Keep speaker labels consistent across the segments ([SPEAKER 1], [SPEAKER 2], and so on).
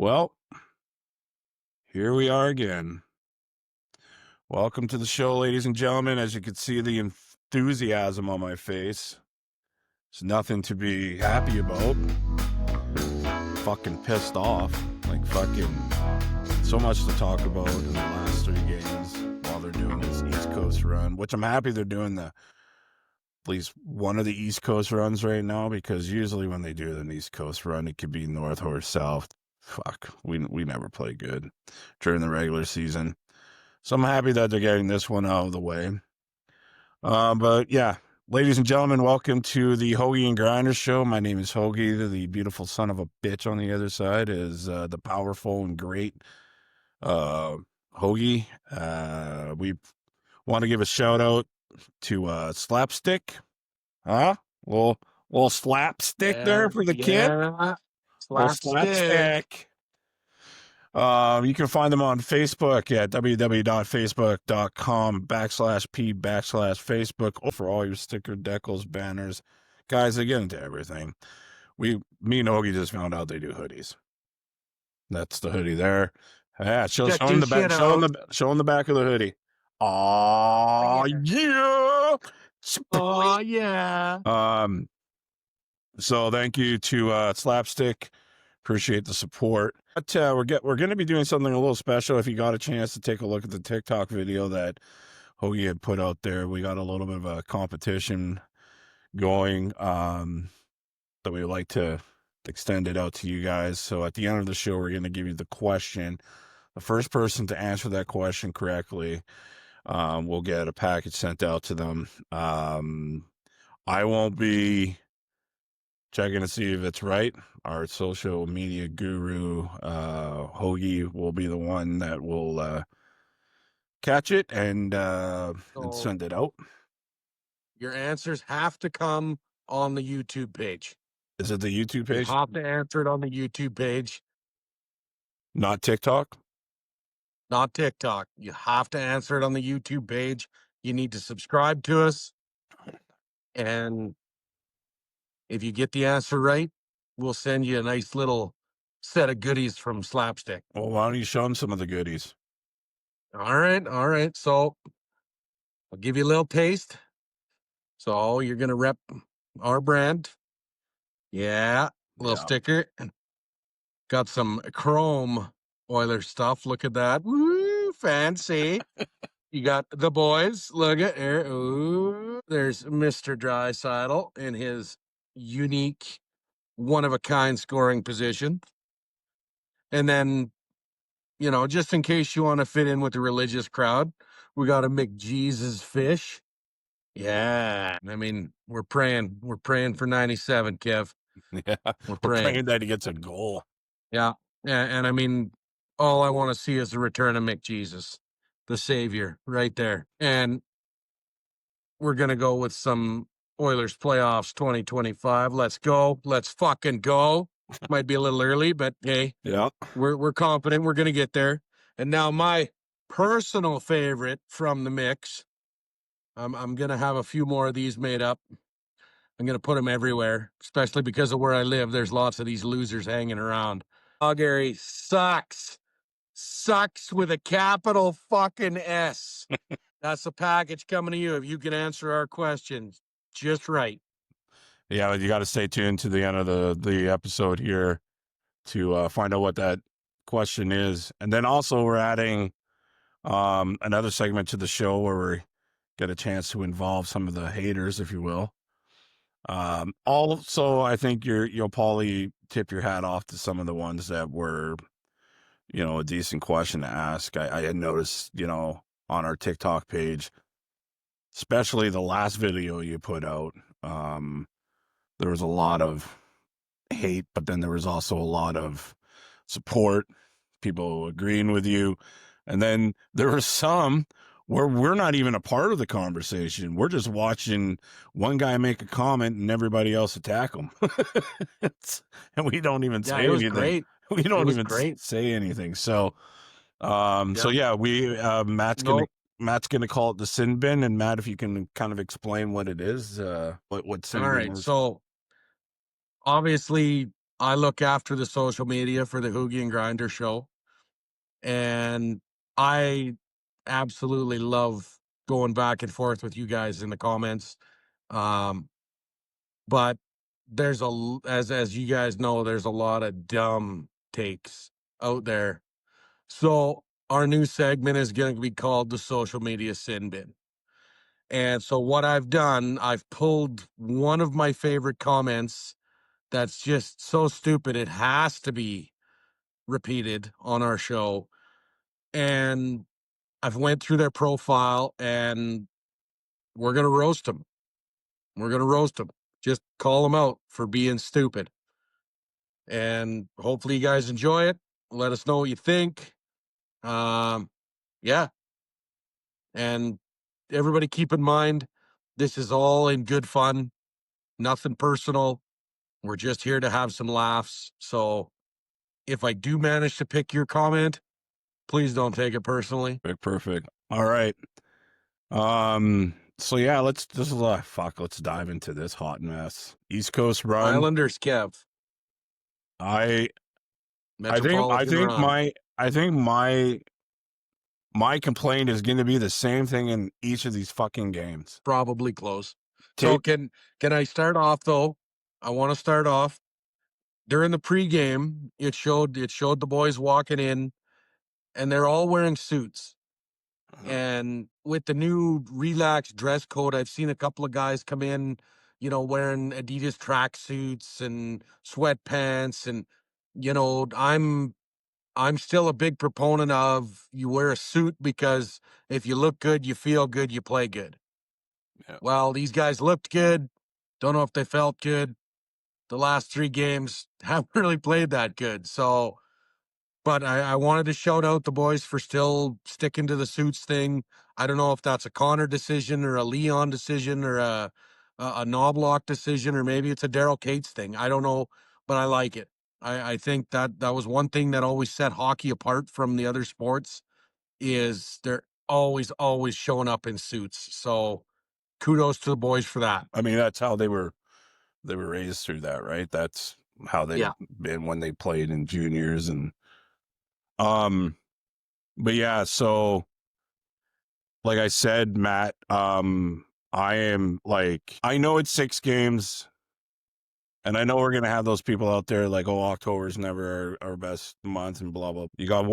[SPEAKER 1] Well, here we are again. Welcome to the show, ladies and gentlemen. As you can see, the enthusiasm on my face. It's nothing to be happy about. Fucking pissed off. Like fucking so much to talk about in the last 3 games while they're doing this East Coast run, which I'm happy they're doing at least one of the East Coast runs right now, because usually when they do an East Coast run, it could be North or South. Fuck, we never play good during the regular season. So I'm happy that they're getting this one out of the way. But yeah, ladies and gentlemen, welcome to the Hougie and Grinder show. My name is Hougie. The beautiful son of a bitch on the other side is the powerful and great Hougie. We want to give a shout out to Slapstick. Huh? Little slapstick there for the kid. Little slapstick. You can find them on Facebook at www.facebook.com/p/Facebook, or for all your sticker, decals, banners. Guys, they get into everything. Me and Ogie just found out they do hoodies. That's the hoodie there. Yeah, show them the back. Show them the back of the hoodie. Oh yeah.
[SPEAKER 2] Oh yeah.
[SPEAKER 1] So thank you to Slapstick. Appreciate the support. But we're going to be doing something a little special. If you got a chance to take a look at the TikTok video that Hougie had put out there, we got a little bit of a competition going that we would like to extend it out to you guys. So at the end of the show, we're going to give you the question. The first person to answer that question correctly will get a package sent out to them. I won't be checking to see if it's right. Our social media guru, Hougie, will be the one that will catch it and send it out.
[SPEAKER 2] Your answers have to come on the YouTube page.
[SPEAKER 1] Is it the YouTube page?
[SPEAKER 2] You have to answer it on the YouTube page.
[SPEAKER 1] Not TikTok?
[SPEAKER 2] Not TikTok. You have to answer it on the YouTube page. You need to subscribe to us. And if you get the answer right, we'll send you a nice little set of goodies from Slapstick.
[SPEAKER 1] Well, why don't you show them some of the goodies?
[SPEAKER 2] All right. So I'll give you a little taste. So you're going to rep our brand. Yeah. Little sticker. Got some chrome Oilers stuff. Look at that. Woo, fancy. You got the boys. Look at here. Ooh, there's Mr. Draisaitl in his unique, one-of-a-kind scoring position. And then, just in case you want to fit in with the religious crowd, we got a McJesus fish. Yeah. I mean, we're praying for 97, Kev.
[SPEAKER 1] Yeah. We're praying that he gets a goal.
[SPEAKER 2] Yeah. And I mean, all I want to see is the return of McJesus, the savior, right there. And we're going to go with some Oilers playoffs 2025. Let's go. Let's fucking go. Might be a little early, but hey,
[SPEAKER 1] yeah,
[SPEAKER 2] we're confident we're going to get there. And now my personal favorite from the mix, I'm going to have a few more of these made up. I'm going to put them everywhere, especially because of where I live. There's lots of these losers hanging around. Calgary sucks. Sucks with a capital fucking S. That's the package coming to you if you can answer our questions just right.
[SPEAKER 1] Yeah, you got to stay tuned to the end of the episode here to find out what that question is. And then also we're adding another segment to the show where we get a chance to involve some of the haters, if you will. Also, I think you'll probably tip your hat off to some of the ones that were, a decent question to ask. I had noticed, on our TikTok page, especially the last video you put out, there was a lot of hate, but then there was also a lot of support, people agreeing with you. And then there were some where we're not even a part of the conversation. We're just watching one guy make a comment and everybody else attack him. And we don't even say anything.
[SPEAKER 2] Great.
[SPEAKER 1] We don't even say anything. So, Matt's going to call it the sin bin. And Matt, if you can kind of explain what it is, what sin bin is.
[SPEAKER 2] All right. So obviously I look after the social media for the Hoogie and Grinder show, and I absolutely love going back and forth with you guys in the comments. Um, but as you guys know, there's a lot of dumb takes out there. So our new segment is going to be called the social media sin bin. And so what I've done, I've pulled one of my favorite comments that's just so stupid it has to be repeated on our show, and I've went through their profile and we're going to roast them. We're going to roast them. Just call them out for being stupid. And hopefully you guys enjoy it. Let us know what you think. Yeah. And everybody keep in mind, this is all in good fun, nothing personal. We're just here to have some laughs. So if I do manage to pick your comment, please don't take it personally.
[SPEAKER 1] Perfect. All right. So yeah, let's let's dive into this hot mess. East Coast run.
[SPEAKER 2] Islanders, Kev.
[SPEAKER 1] I
[SPEAKER 2] Metropolitan run.
[SPEAKER 1] I think my complaint is going to be the same thing in each of these fucking games.
[SPEAKER 2] Probably close. So
[SPEAKER 1] Tape.
[SPEAKER 2] can I start off though? I want to start off during the pregame. It showed the boys walking in, and they're all wearing suits. And with the new relaxed dress code, I've seen a couple of guys come in, wearing Adidas tracksuits and sweatpants, and I'm still a big proponent of you wear a suit because if you look good, you feel good, you play good.
[SPEAKER 1] Yeah.
[SPEAKER 2] Well, these guys looked good. Don't know if they felt good. The last 3 games haven't really played that good. So, but I wanted to shout out the boys for still sticking to the suits thing. I don't know if that's a Connor decision or a Leon decision or a Knobloch decision, or maybe it's a Daryl Cates thing. I don't know, but I like it. I think that was one thing that always set hockey apart from the other sports is they're always showing up in suits. So kudos to the boys for that.
[SPEAKER 1] I mean, that's how they were raised through that, right? That's how they've
[SPEAKER 2] Yeah.
[SPEAKER 1] been when they played in juniors and but yeah, so like I said, Matt, I know it's 6 games and I know we're going to have those people out there like, oh, October's never our best month and blah blah. You got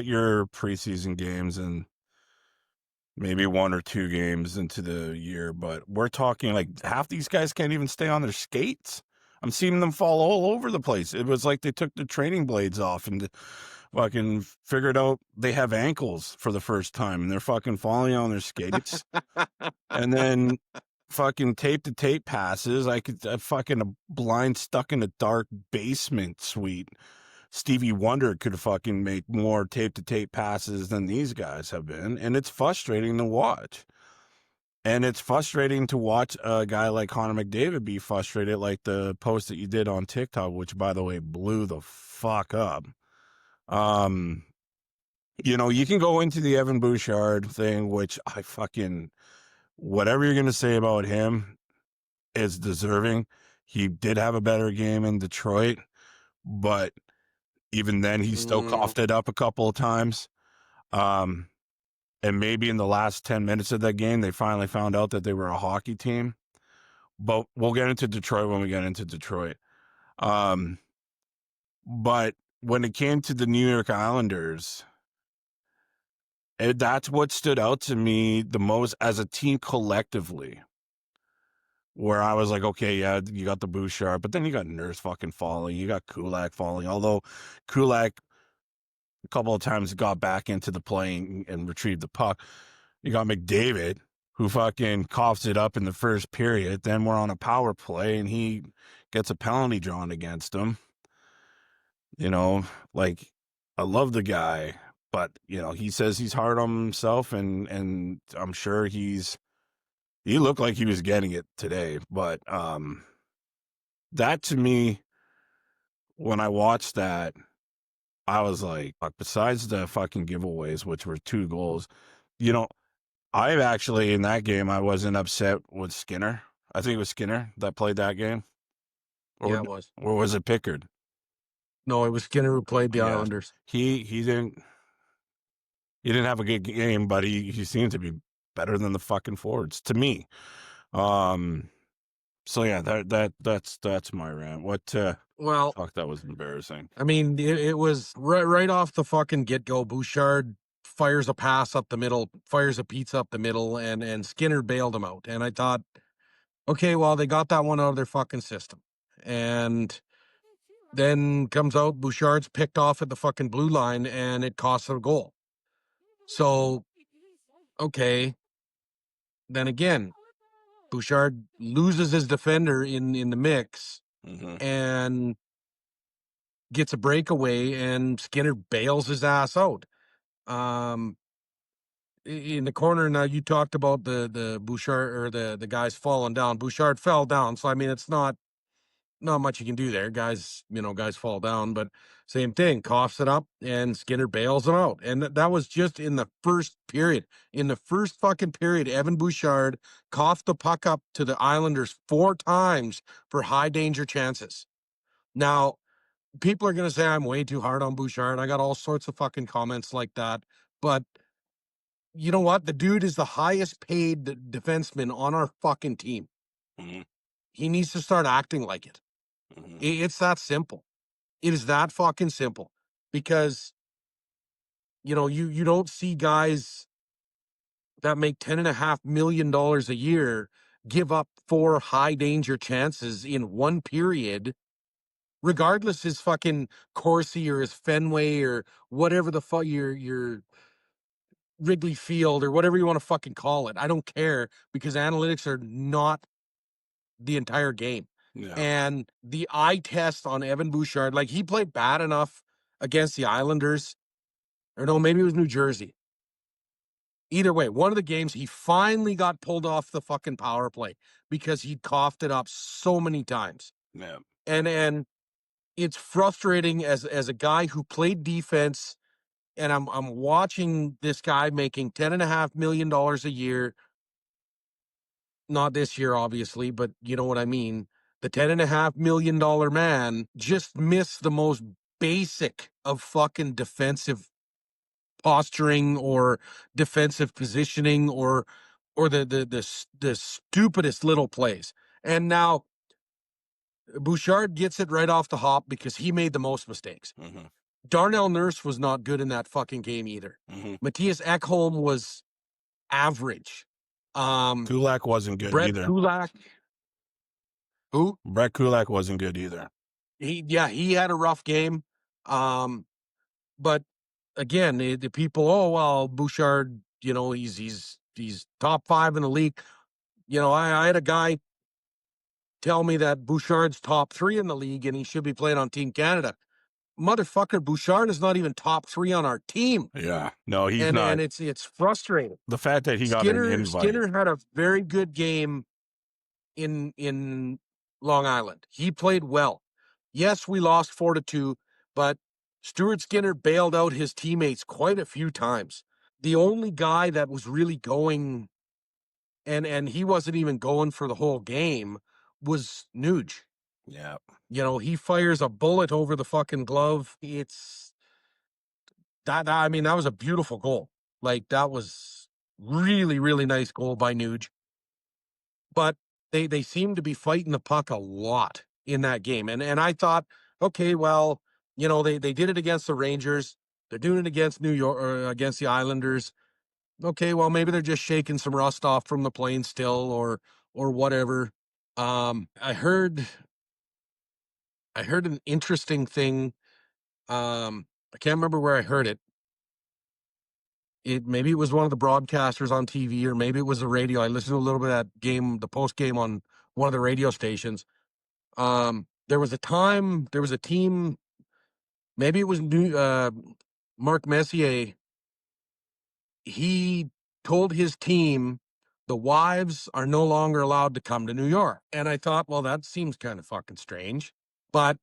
[SPEAKER 1] your preseason games and maybe 1 or 2 games into the year, but we're talking like half these guys can't even stay on their skates. I'm seeing them fall all over the place. It was like they took the training blades off and fucking figured out they have ankles for the first time and they're fucking falling on their skates. And then fucking tape to tape passes. I fucking a blind stuck in a dark basement suite. Stevie Wonder could fucking make more tape to tape passes than these guys have been. And it's frustrating to watch. And it's frustrating to watch a guy like Connor McDavid be frustrated, like the post that you did on TikTok, which by the way blew the fuck up. You can go into the Evan Bouchard thing, which I fucking, whatever you're going to say about him is deserving. He did have a better game in Detroit, but even then he still coughed it up a couple of times. And maybe in the last 10 minutes of that game, they finally found out that they were a hockey team. But we'll get into Detroit when we get into Detroit. But when it came to the New York Islanders, that's what stood out to me the most as a team collectively, where I was like, okay, yeah, you got the Bouchard, but then you got Nurse fucking falling. You got Kulak falling, although Kulak a couple of times got back into the play and retrieved the puck. You got McDavid, who fucking coughs it up in the first period. Then we're on a power play and he gets a penalty drawn against him. Like, I love the guy, but he says he's hard on himself and I'm sure he looked like he was getting it today. But that to me, when I watched that, I was like, besides the fucking giveaways, which were 2 goals, I've actually, in that game, I wasn't upset with Skinner. I think it was Skinner that played that game. or
[SPEAKER 2] Yeah, it was.
[SPEAKER 1] or was it Pickard?
[SPEAKER 2] No, it was Skinner who played the
[SPEAKER 1] Yeah,
[SPEAKER 2] Islanders.
[SPEAKER 1] he didn't have a good game, but he seemed to be better than the fucking forwards to me. Um, so yeah, that's my rant. What?
[SPEAKER 2] Well,
[SPEAKER 1] Fuck, that was embarrassing.
[SPEAKER 2] I mean, it was right off the fucking get go. Bouchard fires a pass up the middle, fires a pizza up the middle, and Skinner bailed him out. And I thought, okay, well, they got that one out of their fucking system. And then comes out Bouchard's picked off at the fucking blue line, and it costs a goal. So, okay, then again, Bouchard loses his defender in the mix
[SPEAKER 1] Mm-hmm.
[SPEAKER 2] and gets a breakaway, and Skinner bails his ass out. Um, in the corner now, you talked about the Bouchard or the guys falling down. Bouchard fell down, so I mean it's not much you can do there. Guys fall down, but same thing, coughs it up, and Skinner bails him out. And that was just in the first period. In the first fucking period, Evan Bouchard coughed the puck up to the Islanders 4 times for high danger chances. Now, people are going to say I'm way too hard on Bouchard. I got all sorts of fucking comments like that. But you know what? The dude is the highest paid defenseman on our fucking team.
[SPEAKER 1] Mm-hmm.
[SPEAKER 2] He needs to start acting like it.
[SPEAKER 1] Mm-hmm.
[SPEAKER 2] It's that simple. It is that fucking simple because, you don't see guys that make $10.5 million a year give up 4 high danger chances in one period, regardless his fucking Corsi or his Fenway or whatever the fuck your Wrigley Field or whatever you want to fucking call it. I don't care because analytics are not the entire game.
[SPEAKER 1] Yeah.
[SPEAKER 2] And the eye test on Evan Bouchard, like he played bad enough against the Islanders, or no, maybe it was New Jersey. Either way, one of the games he finally got pulled off the fucking power play because he coughed it up so many times.
[SPEAKER 1] Yeah.
[SPEAKER 2] And it's frustrating as a guy who played defense, and I'm watching this guy making $10.5 million a year. Not this year, obviously, but you know what I mean. The $10.5 million man just missed the most basic of fucking defensive posturing or defensive positioning or the stupidest little plays. And now Bouchard gets it right off the hop because he made the most mistakes.
[SPEAKER 1] Mm-hmm.
[SPEAKER 2] Darnell Nurse was not good in that fucking game either.
[SPEAKER 1] Mm-hmm.
[SPEAKER 2] Matthias Ekholm was average.
[SPEAKER 1] Kulak wasn't good
[SPEAKER 2] Brett
[SPEAKER 1] either.
[SPEAKER 2] Kulak, who
[SPEAKER 1] Brett Kulak wasn't good either.
[SPEAKER 2] he had a rough game. But again, the people, oh well, Bouchard, he's top 5 in the league. I had a guy tell me that Bouchard's top 3 in the league and he should be playing on Team Canada. Motherfucker, Bouchard is not even top 3 on our team.
[SPEAKER 1] Yeah. No, he's
[SPEAKER 2] And
[SPEAKER 1] not.
[SPEAKER 2] and it's frustrating.
[SPEAKER 1] The fact that he got an invite.
[SPEAKER 2] Skinner had a very good game in Long Island. He played well. Yes, we lost 4-2, but Stuart Skinner bailed out his teammates quite a few times. The only guy that was really going, and he wasn't even going for the whole game, was Nuge.
[SPEAKER 1] Yeah.
[SPEAKER 2] He fires a bullet over the fucking glove. It's I mean, that was a beautiful goal. Like, that was really, really nice goal by Nuge. But they seem to be fighting the puck a lot in that game. And I thought, okay, well, they did it against the Rangers. They're doing it against New York or against the Islanders. Okay, well, maybe they're just shaking some rust off from the plane still or whatever. I heard an interesting thing. I can't remember where I heard it. Maybe it was one of the broadcasters on TV, or maybe it was the radio. I listened to a little bit of that game, the post game on one of the radio stations. There was a team, maybe it was Mark Messier. He told his team the wives are no longer allowed to come to New York. And I thought, well, that seems kind of fucking strange. But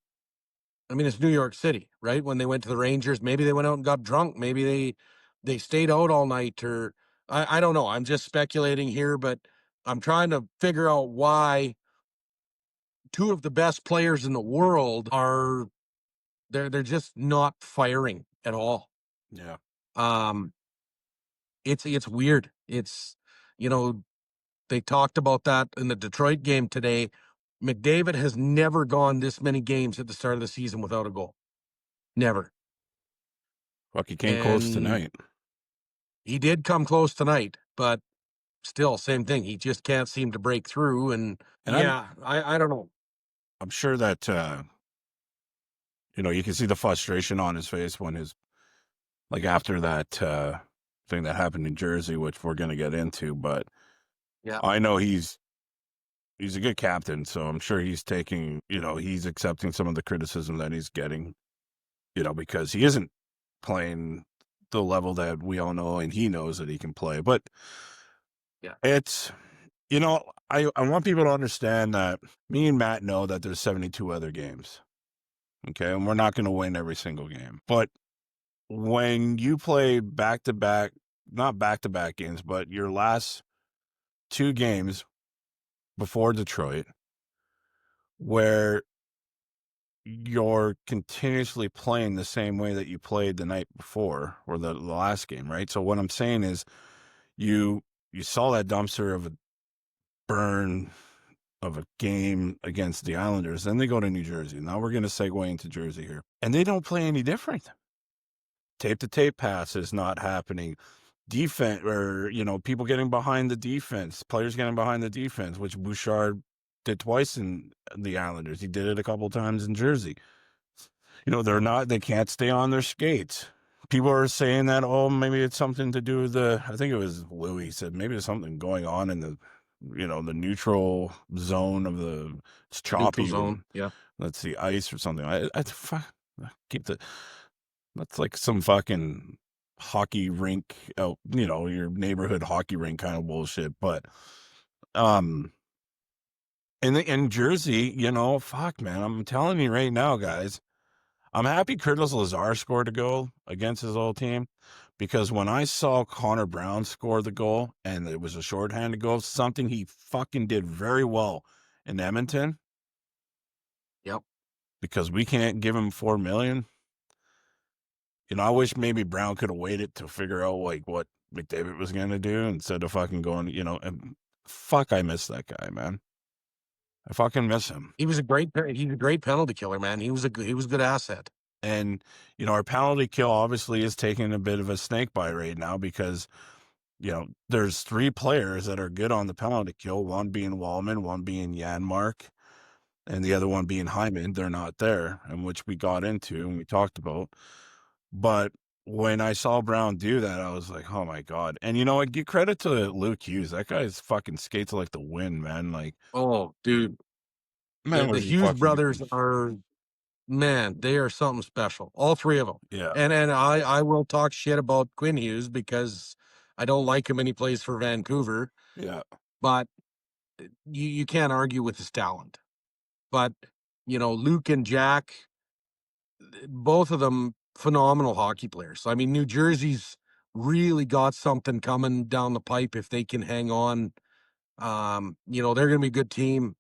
[SPEAKER 2] I mean, it's New York City, right? When they went to the Rangers, maybe they went out and got drunk. Maybe they stayed out all night, or I don't know. I'm just speculating here, but I'm trying to figure out why two of the best players in the world are they're just not firing at all.
[SPEAKER 1] Yeah.
[SPEAKER 2] Um, it's weird. It's you know they talked about that in the Detroit game today. McDavid has never gone this many games at the start of the season without a goal. Never.
[SPEAKER 1] Fuck, he came close
[SPEAKER 2] And
[SPEAKER 1] tonight.
[SPEAKER 2] he did come close tonight, but still, same thing. He just can't seem to break through. And
[SPEAKER 1] And I'm
[SPEAKER 2] yeah, I don't know.
[SPEAKER 1] I'm sure that you can see the frustration on his face when his like after that thing that happened in Jersey, which we're gonna get into, but
[SPEAKER 2] Yeah,
[SPEAKER 1] I know he's a good captain, so I'm sure he's taking, he's accepting some of the criticism that he's getting, because he isn't playing the level that we all know and he knows that he can play. But
[SPEAKER 2] yeah,
[SPEAKER 1] it's, I want people to understand that me and Matt know that there's 72 other games. Okay. And we're not going to win every single game. But when you play back to back, not back to back games, but your last two games before Detroit, where you're continuously playing the same way that you played the night before or the last game, right? So what I'm saying is you saw that dumpster of a burn of a game against the Islanders, then they go to New Jersey. Now we're going to segue into Jersey here. And they don't play any different. Tape to tape pass is not happening. Defense, or people getting behind the defense, players getting behind the defense, which Bouchard did twice in the Islanders. He did it a couple times in Jersey.
[SPEAKER 2] yeah.
[SPEAKER 1] They can't stay on their skates. People are saying that, oh, maybe it's something to do with I think it was Louis said, maybe there's something going on in the neutral zone of it's
[SPEAKER 2] Neutral
[SPEAKER 1] choppy with,
[SPEAKER 2] zone. Yeah.
[SPEAKER 1] let's see, ice or something. Keep that's like some fucking hockey rink out, your neighborhood hockey rink kind of bullshit. But, um, in Jersey, fuck, man, I'm telling you right now, guys, I'm happy Curtis Lazar scored a goal against his old team, because when I saw Connor Brown score the goal and it was a shorthanded goal, something he fucking did very well in Edmonton,
[SPEAKER 2] Yep.
[SPEAKER 1] because we can't give him $4 million. I wish maybe Brown could have waited to figure out like what McDavid was going to do instead of fucking going, and fuck, I miss that guy, man. I fucking miss him.
[SPEAKER 2] He's a great penalty killer, man. He was a good asset.
[SPEAKER 1] And, our penalty kill obviously is taking a bit of a snake bite right now, because, there's three players that are good on the penalty kill, one being Wallman, one being Janmark, and the other one being Hyman. They're not there, and which we got into and we talked about. But when I saw Brown do that, I was like, oh my God. And I give credit to Luke Hughes. That guy's fucking skates like the wind, man. Like,
[SPEAKER 2] Oh, dude.
[SPEAKER 1] man,
[SPEAKER 2] The
[SPEAKER 1] was he
[SPEAKER 2] Hughes
[SPEAKER 1] fucking
[SPEAKER 2] brothers
[SPEAKER 1] good.
[SPEAKER 2] are man, they are something special. All three of them.
[SPEAKER 1] Yeah.
[SPEAKER 2] And I will talk shit about Quinn Hughes because I don't like him and he plays for Vancouver,
[SPEAKER 1] Yeah.
[SPEAKER 2] but you can't argue with his talent. But Luke and Jack, both of them phenomenal hockey players. I mean, New Jersey's really got something coming down the pipe if they can hang on. They're gonna be a good team.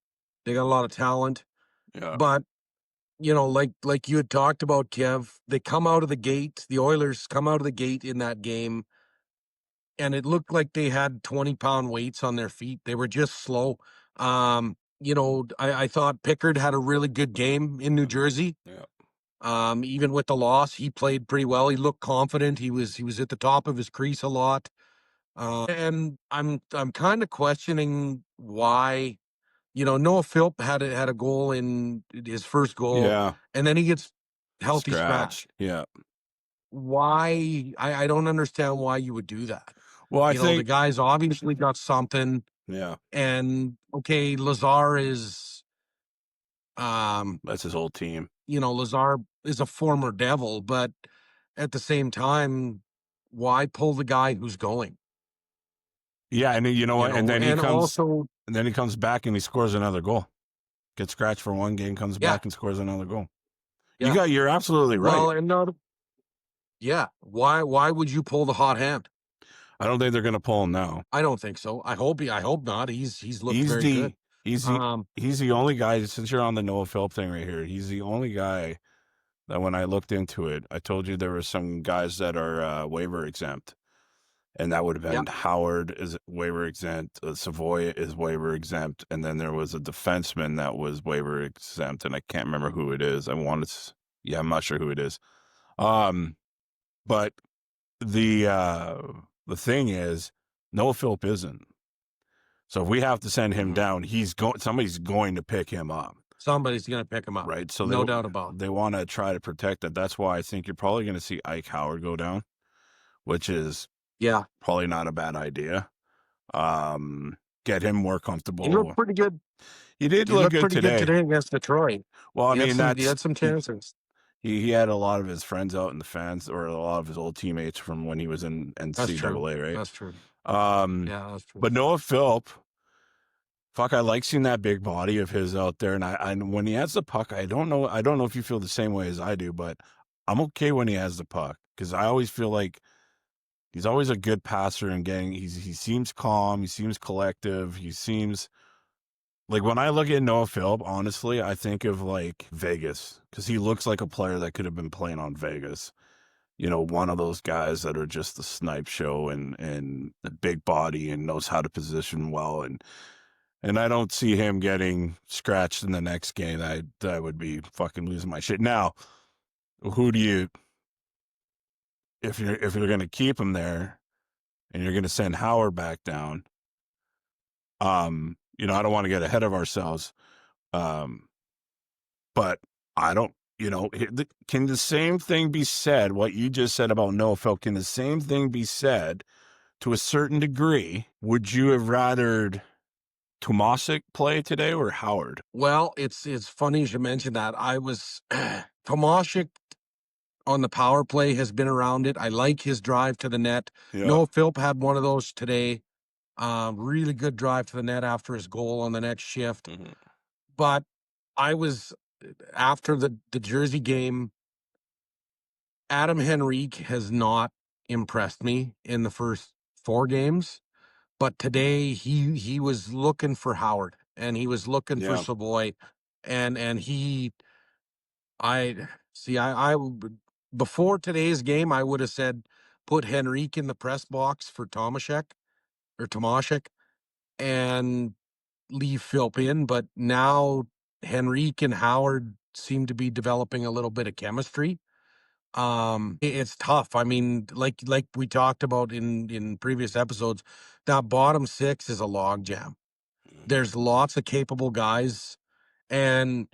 [SPEAKER 2] They got a lot of talent.
[SPEAKER 1] Yeah.
[SPEAKER 2] But like you had talked about, Kev, they come out of the gate, the Oilers come out of the gate in that game, and it looked like they had 20-pound weights on their feet. They were just slow. I thought Pickard had a really good game in New Jersey.
[SPEAKER 1] Yeah.
[SPEAKER 2] Even with the loss, he played pretty well. He looked confident. He was at the top of his crease a lot. And I'm kind of questioning why. Noah Philp had a goal in his first goal,
[SPEAKER 1] Yeah.
[SPEAKER 2] and then he gets healthy
[SPEAKER 1] Scratch.
[SPEAKER 2] scratch.
[SPEAKER 1] Yeah.
[SPEAKER 2] Why? I don't understand why you would do that.
[SPEAKER 1] Well, I
[SPEAKER 2] The
[SPEAKER 1] think,
[SPEAKER 2] guy's obviously got something,
[SPEAKER 1] yeah,
[SPEAKER 2] and okay, Lazar is,
[SPEAKER 1] that's his whole team.
[SPEAKER 2] Lazar is a former Devil, but at the same time, why pull the guy who's going?
[SPEAKER 1] Yeah. And then, you know what?
[SPEAKER 2] And also,
[SPEAKER 1] And then he comes back and he scores another goal. Gets scratched for one game, comes
[SPEAKER 2] yeah,
[SPEAKER 1] back and scores another goal.
[SPEAKER 2] yeah.
[SPEAKER 1] You're absolutely right.
[SPEAKER 2] Well, and not, yeah. Why would you pull the hot hand?
[SPEAKER 1] I don't think they're going to pull him now.
[SPEAKER 2] I don't think so. I hope not. He's looked
[SPEAKER 1] He's
[SPEAKER 2] very
[SPEAKER 1] the
[SPEAKER 2] good.
[SPEAKER 1] He's the
[SPEAKER 2] Um,
[SPEAKER 1] he's the only guy, since you're on the Noah Philp thing right here, he's the only guy that when I looked into it, I told you there were some guys that are waiver exempt, and that would have
[SPEAKER 2] yeah,
[SPEAKER 1] been Howard is waiver exempt, Savoy is waiver exempt, and then there was a defenseman that was waiver exempt, and I can't remember who it is. Yeah, I'm not sure who it is. But the thing is, Noah Philp isn't. So if we have to send him
[SPEAKER 2] mhm.
[SPEAKER 1] down, somebody's going to pick him up,
[SPEAKER 2] Somebody's gonna pick him up,
[SPEAKER 1] right? So
[SPEAKER 2] no doubt about it.
[SPEAKER 1] they want to try to protect that. That's why I think you're probably going to see Ike Howard go down, which is
[SPEAKER 2] Yeah,
[SPEAKER 1] probably not a bad idea. Get him more
[SPEAKER 2] he looked
[SPEAKER 1] comfortable.
[SPEAKER 2] pretty good.
[SPEAKER 1] He did
[SPEAKER 2] He
[SPEAKER 1] look
[SPEAKER 2] looked
[SPEAKER 1] good
[SPEAKER 2] pretty good
[SPEAKER 1] today.
[SPEAKER 2] today against Detroit.
[SPEAKER 1] Well, I mean,
[SPEAKER 2] He had some chances.
[SPEAKER 1] he had a lot of his friends out in the fans, or a lot of his old teammates from when he was in
[SPEAKER 2] That's true.
[SPEAKER 1] NCAA, right?
[SPEAKER 2] That's true.
[SPEAKER 1] Um,
[SPEAKER 2] Yeah, that's true.
[SPEAKER 1] but Noah Philp, fuck, I like seeing that big body of his out there, and when he has the puck, I don't know if you feel the same way as I do, but I'm okay when he has the puck because I always feel like he's always a good passer and he seems calm, he seems collective, he seems like when I look at Noah Philp, honestly, I think of like Vegas because he looks like a player that could have been playing on Vegas. You know, one of those guys that are just the snipe show and the big body and knows how to position well and I don't see him getting scratched in the next game. I would be fucking losing my shit. Now, who do you if you're gonna keep him there and you're gonna send Howard back down? I don't want to get ahead of ourselves. Um, but I don't. Can the same thing be said? What you just said about Noah Philp, can the same thing be said to a certain degree? Would you have rathered Tomasic play today or Howard?
[SPEAKER 2] Well, it's funny you should mention that. I was Tomášek on the power play has been around it. I like his drive to the net.
[SPEAKER 1] Yeah.
[SPEAKER 2] Noah Philp had one of those today. Really good drive to the net after his goal on the next shift.
[SPEAKER 1] Mhm.
[SPEAKER 2] But I was after the Jersey game. Adam Henrique has not impressed me in the first 4 games, but today he was looking for Howard and he was looking for
[SPEAKER 1] Yeah.
[SPEAKER 2] Savoy, and he I see I would before today's game I would have said put Henrique in the press box for Tomashek and leave Philp in, but now Henrique and Howard seem to be developing a little bit of chemistry. It's tough. I mean, like we talked about in previous episodes, that bottom six is a logjam. There's lots of capable guys, and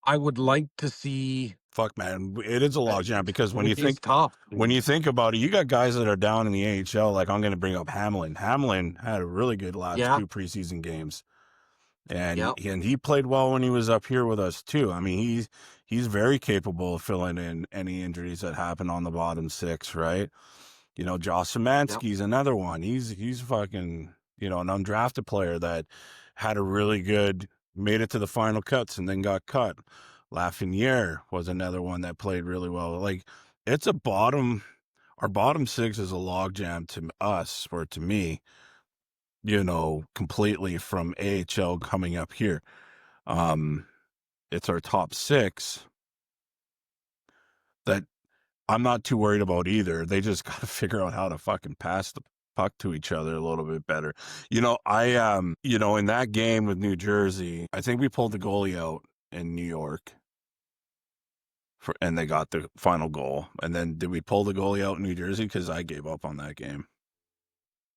[SPEAKER 2] I would like to see.
[SPEAKER 1] Fuck, man, it is a logjam because
[SPEAKER 2] It's tough.
[SPEAKER 1] when you think about it, you got guys that are down in the AHL. Like I'm going to bring up Hamlin. Hamlin had a really good last
[SPEAKER 2] Yeah,
[SPEAKER 1] 2 preseason games.
[SPEAKER 2] yeah,
[SPEAKER 1] And he played well when he was up here with us too. I mean, he's very capable of filling in any injuries that happen on the bottom six, right? Josh
[SPEAKER 2] yeah,
[SPEAKER 1] Szymanski's another one. He's fucking, an undrafted player that had a really good made it to the final cuts and then got cut. Lafreniere was another one that played really well. Like it's our bottom six is a logjam to us or to me, completely from AHL coming up here. Um, it's our top six that I'm not too worried about either. They just got to figure out how to fucking pass the puck to each other a little bit better. In that game with New Jersey, I think we pulled the goalie out in New York and they got the final goal. And then did we pull the goalie out in New Jersey? Because I gave up on that game.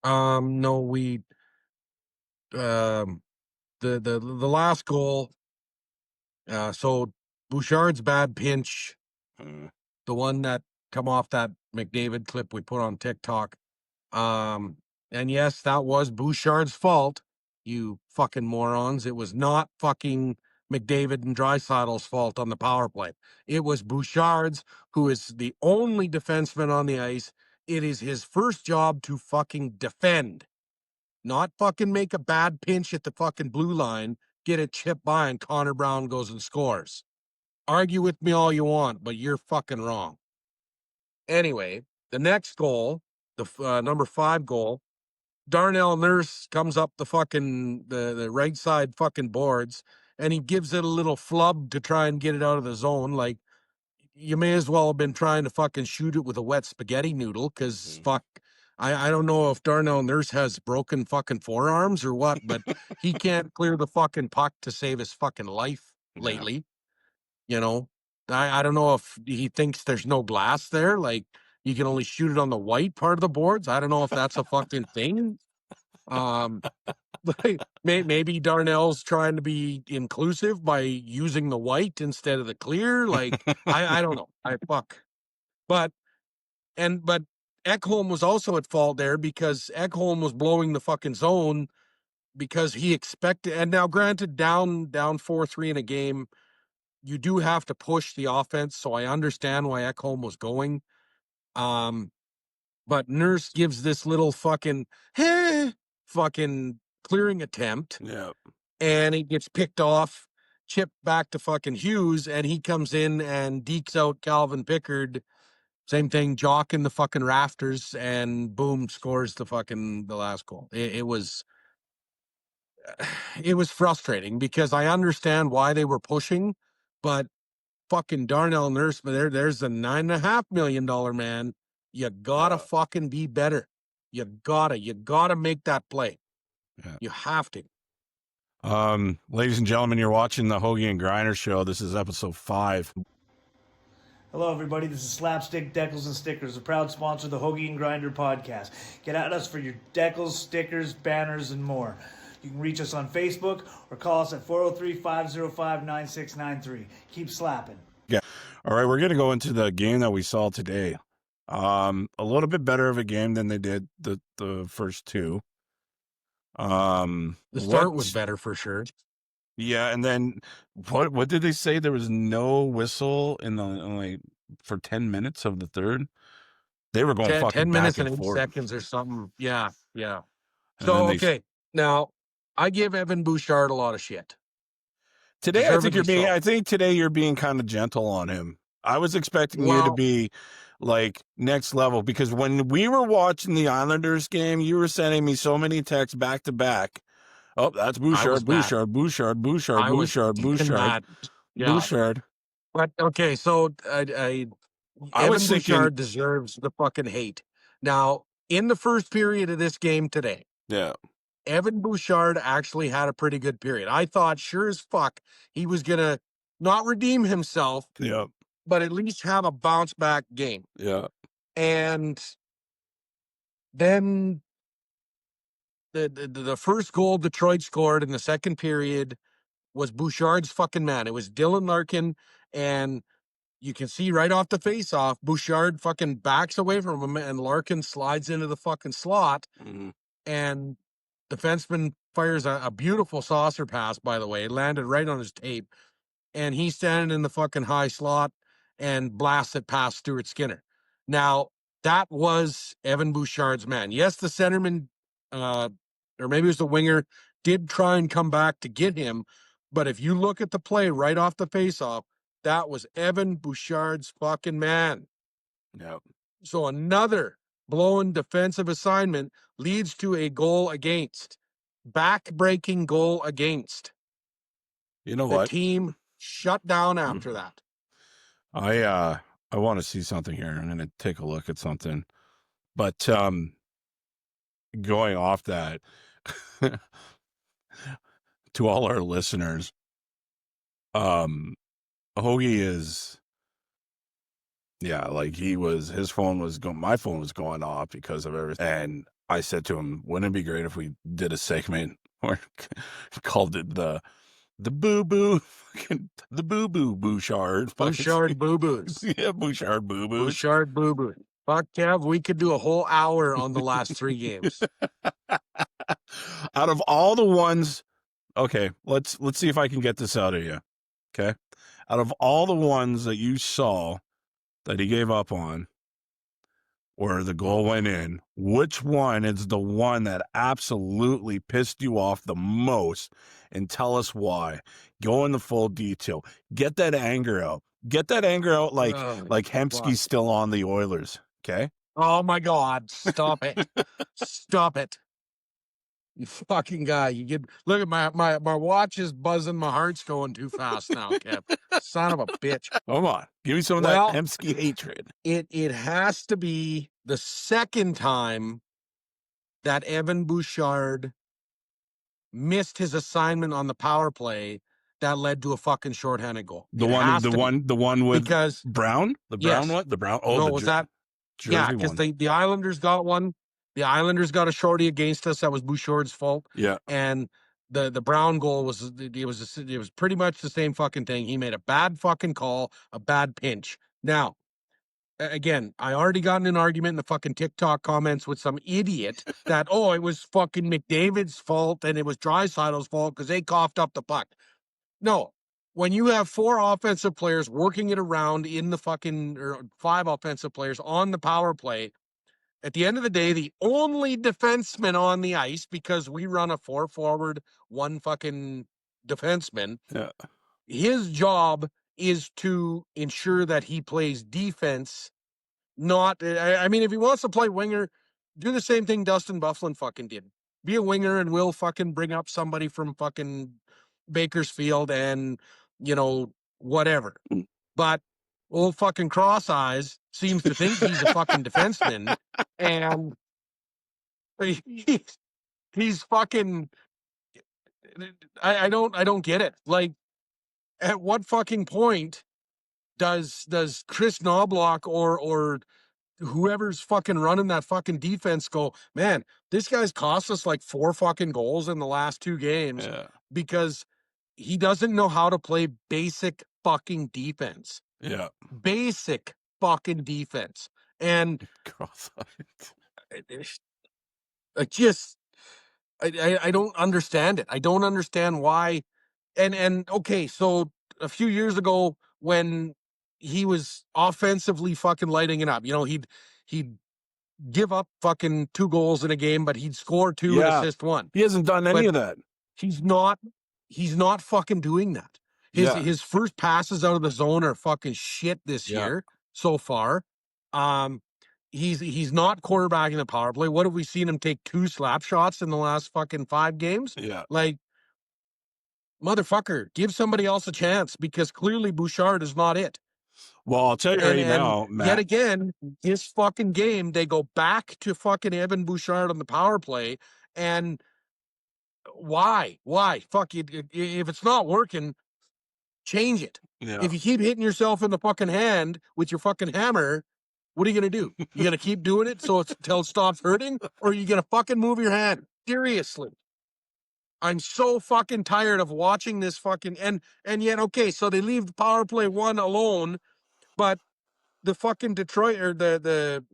[SPEAKER 2] No, we um the last goal. So Bouchard's bad pinch,
[SPEAKER 1] Mm,
[SPEAKER 2] the one that come off that McDavid clip we put on TikTok. Um, and yes, that was Bouchard's fault. You fucking morons! It was not fucking McDavid and Dreisaitl's fault on the power play. It was Bouchard's, who is the only defenseman on the ice. It is his first job to fucking defend, not fucking make a bad pinch at the fucking blue line, get it chipped by, and Connor Brown goes and scores. Argue with me all you want, but you're fucking wrong. Anyway, the next goal, the number 5 goal, Darnell Nurse comes up the fucking the right side fucking boards, and he gives it a little flub to try and get it out of the zone. Like, you may as well have been trying to fucking shoot it with a wet spaghetti noodle, because fuck, I don't know if Darnell Nurse has broken fucking forearms or what, but he can't clear the fucking puck to save his fucking life
[SPEAKER 1] Yeah.
[SPEAKER 2] lately. You know, I don't know if he thinks there's no glass there, like you can only shoot it on the white part of the boards. I don't know if that's a fucking thing. Um, like, maybe Darnell's trying to be inclusive by using the white instead of the clear. Like, I don't know. I fuck. But but Ekholm was also at fault there, because Ekholm was blowing the fucking zone because he expected. And now, granted, down 4-3 in a game, you do have to push the offense. So I understand why Ekholm was going. Um, but Nurse gives this little fucking fucking clearing attempt,
[SPEAKER 1] Yeah.
[SPEAKER 2] and he gets picked off, chipped back to fucking Hughes, and he comes in and dekes out Calvin Pickard. Same thing, jock in the fucking rafters, and boom, scores the last goal. It was frustrating, because I understand why they were pushing, but fucking Darnell Nurse, but there's a $9.5 million man. You gotta fucking be better. You gotta make that play.
[SPEAKER 1] Yeah.
[SPEAKER 2] You have to.
[SPEAKER 1] Ladies and gentlemen, you're watching the Hougie and Griner show. This is episode 5.
[SPEAKER 3] Hello, everybody. This is Slapstick Decals and Stickers, a proud sponsor of the Hoagie and Grinder podcast. Get at us for your decals, stickers, banners, and more. You can reach us on Facebook or call us at 403-505-9693. Keep slapping.
[SPEAKER 1] Yeah. All right, we're going to go into the game that we saw today. A little bit better of a game than they did the first two.
[SPEAKER 2] The start was better for sure.
[SPEAKER 1] Yeah, and then what did they say? There was no whistle in the for 10 minutes of the third. They were going
[SPEAKER 2] 10
[SPEAKER 1] fucking
[SPEAKER 2] minutes
[SPEAKER 1] back
[SPEAKER 2] and 8
[SPEAKER 1] forth.
[SPEAKER 2] seconds or something. Yeah.
[SPEAKER 1] And
[SPEAKER 2] So,
[SPEAKER 1] then
[SPEAKER 2] okay. Now, I give Evan Bouchard a lot of shit.
[SPEAKER 1] Today, I think today you're being kind of gentle on him. I was expecting you to be like next level, because when we were watching the Islanders game, you were sending me so many texts back to back. Oh, that's Bouchard.
[SPEAKER 2] Yeah. But okay, so Evan Bouchard deserves the fucking hate. Now, in the first period of this game today, Evan Bouchard actually had a pretty good period. I thought sure as fuck he was gonna not redeem himself, but at least have a bounce back game.
[SPEAKER 1] Yeah.
[SPEAKER 2] And then the first goal Detroit scored in the second period was Bouchard's fucking man. It was Dylan Larkin, and you can see right off the face-off, Bouchard fucking backs away from him, and Larkin slides into the fucking slot, and defenseman fires a beautiful saucer pass, by the way. It landed right on his tape, and he's standing in the fucking high slot and blasts it past Stuart Skinner. Now, that was Evan Bouchard's man. Yes, the centerman, or maybe it was the winger, did try and come back to get him, but if you look at the play right off the face-off, that was Evan Bouchard's fucking man.
[SPEAKER 1] Yep.
[SPEAKER 2] So another blown defensive assignment leads to a goal against. Back-breaking goal against.
[SPEAKER 1] You know what?
[SPEAKER 2] The team shut down after that.
[SPEAKER 1] I want to see something here. I'm going to take a look at something. But going off that, to all our listeners, Hougie is, like his phone was going, my phone was going off because of everything. And I said to him, wouldn't it be great if we did a segment or called it the boo-boo, the boo-boo Bouchard.
[SPEAKER 2] Bouchard boo-boos.
[SPEAKER 1] Yeah, Bouchard boo-boos.
[SPEAKER 2] Bouchard boo-boo. Fuck, Kev, we could do a whole hour on the last 3 games.
[SPEAKER 1] Out of all the ones, okay, let's see if I can get this out of you. Okay. Out of all the ones that you saw that he gave up on, where the goal went in, which one is the one that absolutely pissed you off the most? And tell us why. Go into full detail. Get that anger out. Get that anger out like Hemsky's still on the Oilers. Okay?
[SPEAKER 2] Oh my God. Stop it. Stop it. You fucking guy. You get look at my watch is buzzing. My heart's going too fast now, Kev. Son of a bitch.
[SPEAKER 1] Come on. Give me some of
[SPEAKER 2] Well,
[SPEAKER 1] that Hemsky hatred.
[SPEAKER 2] It has to be the second time that Evan Bouchard missed his assignment on the power play that led to a fucking shorthanded goal.
[SPEAKER 1] The one with
[SPEAKER 2] because
[SPEAKER 1] Brown? The Brown one? The Brown
[SPEAKER 2] no, was that
[SPEAKER 1] Jersey
[SPEAKER 2] because
[SPEAKER 1] one.
[SPEAKER 2] the Islanders got one. The Islanders got a shorty against us. That was Bouchard's fault.
[SPEAKER 1] Yeah.
[SPEAKER 2] And the Brown goal was pretty much the same fucking thing. He made a bad fucking call, a bad pinch. Now, again, I already got in an argument in the fucking TikTok comments with some idiot that, oh, it was fucking McDavid's fault and it was Draisaitl's fault because they coughed up the puck. No, when you have 4 offensive players working it around in the fucking, or 5 offensive players on the power play, at the end of the day, the only defenseman on the ice, because we run a 4 forward, 1 fucking defenseman, his job is to ensure that he plays defense. Not, I mean, if he wants to play winger, do the same thing Dustin Byfuglien fucking did. Be a winger and we'll fucking bring up somebody from fucking Bakersfield and, whatever. But old fucking Cross Eyes seems to think he's a fucking defenseman, and he's fucking. I don't get it. Like, at what fucking point does Chris Knobloch or whoever's fucking running that fucking defense go, man, this guy's cost us like 4 fucking goals in the last 2 games because he doesn't know how to play basic fucking defense.
[SPEAKER 1] Yeah.
[SPEAKER 2] Basic fucking defense. And I don't understand it. I don't understand why. And okay, so a few years ago when he was offensively fucking lighting it up, he'd give up fucking 2 goals in a game, but he'd score 2 and assist 1.
[SPEAKER 1] He hasn't done any of that. He's not
[SPEAKER 2] fucking doing that. His first passes out of the zone are fucking shit this year so far. He's not quarterbacking the power play. What have we seen him take 2 slap shots in the last fucking 5 games?
[SPEAKER 1] Yeah.
[SPEAKER 2] Like, motherfucker, give somebody else a chance because clearly Bouchard is not it.
[SPEAKER 1] Well, I'll tell you now, Matt.
[SPEAKER 2] Yet again, this fucking game, they go back to fucking Evan Bouchard on the power play. And why? Fuck it. If it's not working, change it.
[SPEAKER 1] Yeah.
[SPEAKER 2] If you keep hitting yourself in the fucking hand with your fucking hammer, what are you going to do? You going to keep doing it until it stops hurting? Or are you going to fucking move your hand? Seriously. I'm so fucking tired of watching this fucking, and yet, okay, so they leave the power play 1 alone, but the fucking Detroit or the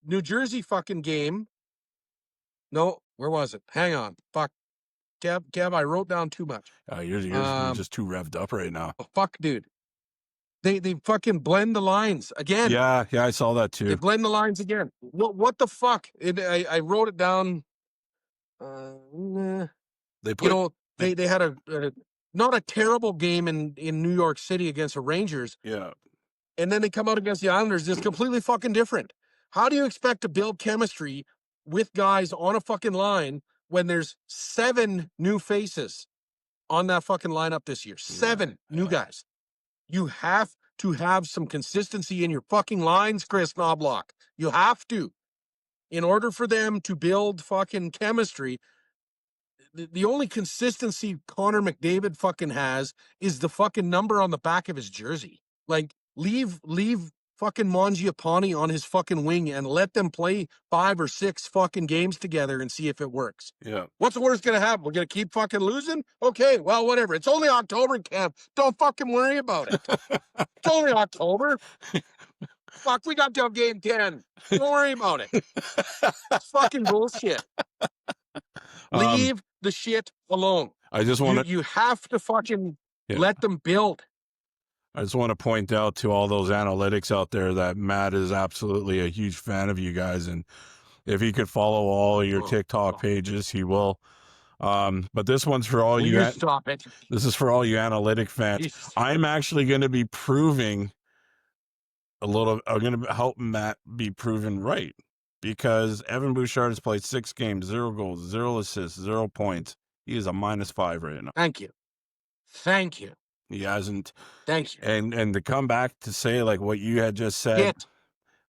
[SPEAKER 2] New Jersey fucking game. No, where was it? Hang on. Fuck. Kev, I wrote down too much.
[SPEAKER 1] You're just too revved up right now.
[SPEAKER 2] Oh, fuck, dude. They fucking blend the lines again.
[SPEAKER 1] Yeah, I saw that too.
[SPEAKER 2] They blend the lines again. What the fuck? I wrote it down.
[SPEAKER 1] They put,
[SPEAKER 2] they had a not a terrible game in New York City against the Rangers.
[SPEAKER 1] Yeah.
[SPEAKER 2] And then they come out against the Islanders. It's completely fucking different. How do you expect to build chemistry with guys on a fucking line when there's 7 new faces on that fucking lineup this year? 7 new guys. You have to have some consistency in your fucking lines, Chris Knobloch. You have to. In order for them to build fucking chemistry, the only consistency Connor McDavid fucking has is the fucking number on the back of his jersey. Like, leave fucking Mangiapane on his fucking wing and let them play 5 or 6 fucking games together and see if it works.
[SPEAKER 1] Yeah.
[SPEAKER 2] What's the worst gonna happen? We're gonna keep fucking losing? Okay, well, whatever. It's only October, Kev. Don't fucking worry about it. It's only October. Fuck, we got till game 10. Don't worry about it. It's fucking bullshit. Leave the shit alone.
[SPEAKER 1] I just want
[SPEAKER 2] you have to fucking let them build.
[SPEAKER 1] I just want to point out to all those analytics out there that Matt is absolutely a huge fan of you guys, and if he could follow all your TikTok pages, he will. But this one's for all you.
[SPEAKER 2] Stop it.
[SPEAKER 1] This is for all you analytic fans. I'm actually going to be proving I'm going to help Matt be proven right. because Evan Bouchard has played 6 games, 0 goals, 0 assists, 0 points. He is a -5 right now.
[SPEAKER 2] Thank you. Thank you.
[SPEAKER 1] He hasn't.
[SPEAKER 2] Thank you.
[SPEAKER 1] And to come back to say like what you had just said,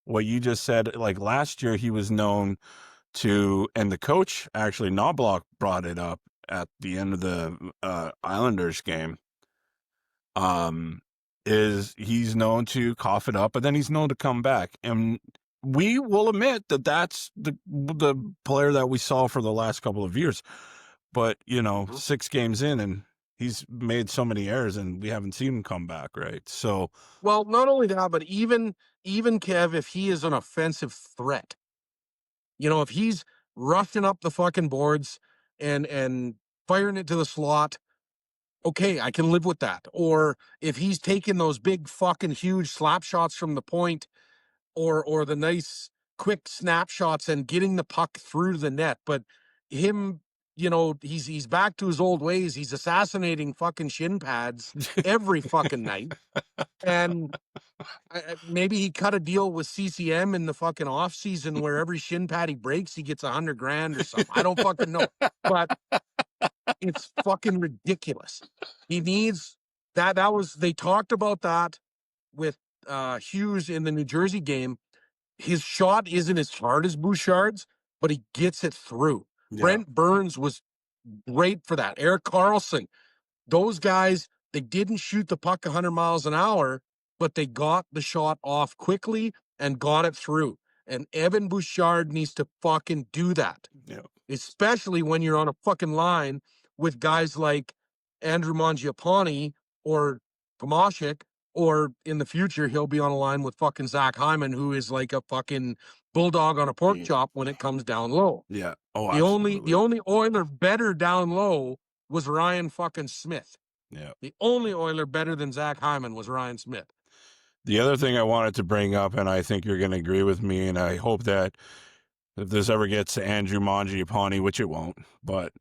[SPEAKER 1] like last year he was known to, and the coach actually Knobloch brought it up at the end of the Islanders game. Is he's known to cough it up, but then he's known to come back, and we will admit that that's the player that we saw for the last couple of years. But 6 games in, and he's made so many errors, and we haven't seen him come back, right? So,
[SPEAKER 2] well, not only that, but even Kev, if he is an offensive threat, if he's rushing up the fucking boards and firing it to the slot, okay, I can live with that. Or if he's taking those big fucking huge slap shots from the point, or the nice quick snapshots and getting the puck through the net, but him, he's back to his old ways. He's assassinating fucking shin pads every fucking night. And maybe he cut a deal with CCM in the fucking off season where every shin pad he breaks, he gets $100,000 or something. I don't fucking know, but it's fucking ridiculous. He needs that. They talked about that with Hughes in the New Jersey game. His shot isn't as hard as Bouchard's, but he gets it through. Yeah. Brent Burns was great for that. Erik Karlsson, those guys, they didn't shoot the puck 100 miles an hour, but they got the shot off quickly and got it through. And Evan Bouchard needs to fucking do that. Yeah. Especially when you're on a fucking line with guys like Andrew Mangiapane or Tomashik, or in the future, he'll be on a line with fucking Zach Hyman, who is like a fucking bulldog on a pork chop when it comes down low.
[SPEAKER 1] Yeah. Oh,
[SPEAKER 2] the only Oiler better down low was Ryan fucking Smith. Yeah. The only Oiler better than Zach Hyman was Ryan Smith.
[SPEAKER 1] The other thing I wanted to bring up, and I think you're going to agree with me, and I hope that if this ever gets to Andrew Mangiapane, which it won't, but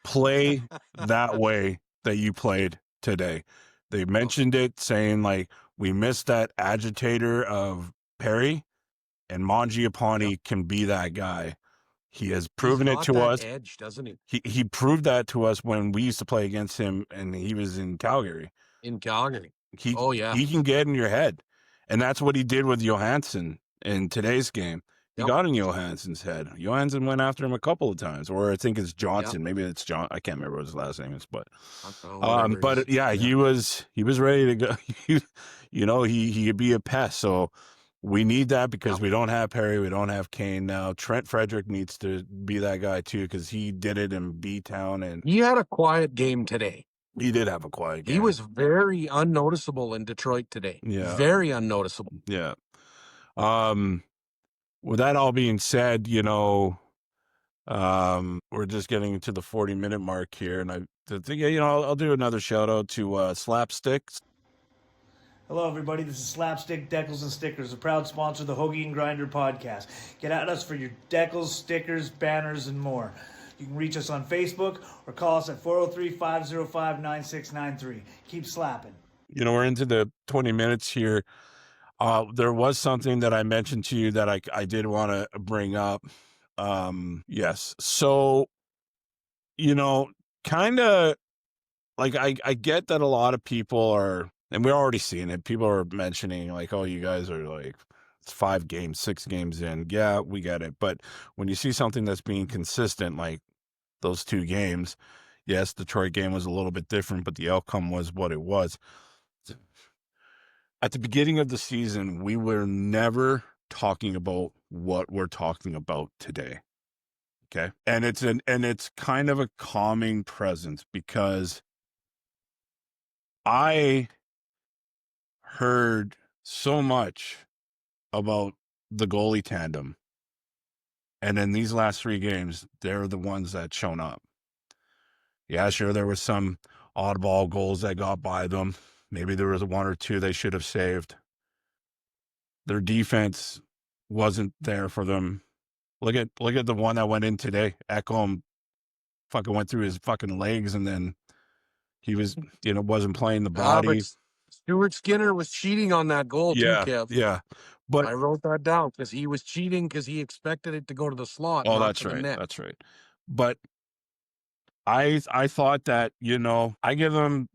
[SPEAKER 1] play that way that you played today. They mentioned it, saying like we missed that agitator of Perry, and Mangiapane can be that guy. He has proven it to us.
[SPEAKER 2] Edge, doesn't he?
[SPEAKER 1] He proved that to us when we used to play against him, and he was in Calgary.
[SPEAKER 2] In Calgary.
[SPEAKER 1] He can get in your head, and that's what he did with Johansson in today's game. He got in Johansson's head. Johansson went after him a couple of times, or I think it's Johnson. Maybe it's John. I can't remember what his last name is, but he was ready to go. He could be a pest. So we need that because we don't have Perry, we don't have Kane now. Trent Frederick needs to be that guy too because he did it in B-Town, and
[SPEAKER 2] he had a quiet game today.
[SPEAKER 1] He did have a quiet game.
[SPEAKER 2] He was very unnoticeable in Detroit today. Yeah, very unnoticeable.
[SPEAKER 1] Yeah. With that all being said, we're just getting to the 40-minute mark here, and I think, I'll do another shout out to Slapsticks.
[SPEAKER 3] Hello, everybody. This is Slapstick Decals and Stickers, a proud sponsor of the Hougie and Grinder podcast. Get at us for your decals, stickers, banners, and more. You can reach us on Facebook or call us at 403-505-9693. Keep slapping.
[SPEAKER 1] We're into the 20 minutes here. There was something that I mentioned to you that I did want to bring up. Yes. So, kind of like I get that a lot of people are, and we're already seeing it. People are mentioning like, oh, you guys are like, it's 5 games, 6 games in. Yeah, we get it. But when you see something that's being consistent, like those 2 games, yes, Detroit game was a little bit different, but the outcome was what it was. At the beginning of the season, we were never talking about what we're talking about today. Okay. And it's kind of a calming presence because I heard so much about the goalie tandem. And in these last 3 games, they're the ones that shown up. Yeah, sure, there were some oddball goals that got by them. Maybe there was 1 or 2 they should have saved. Their defense wasn't there for them. Look at the one that went in today. Ekholm fucking went through his fucking legs, and then he was, wasn't playing the body.
[SPEAKER 2] Stuart Skinner was cheating on that goal too, Kev.
[SPEAKER 1] Yeah, But
[SPEAKER 2] I wrote that down because he was cheating because he expected it to go to the slot,
[SPEAKER 1] oh,
[SPEAKER 2] not
[SPEAKER 1] that's
[SPEAKER 2] to the
[SPEAKER 1] right.
[SPEAKER 2] net.
[SPEAKER 1] That's right. But I thought that, I give them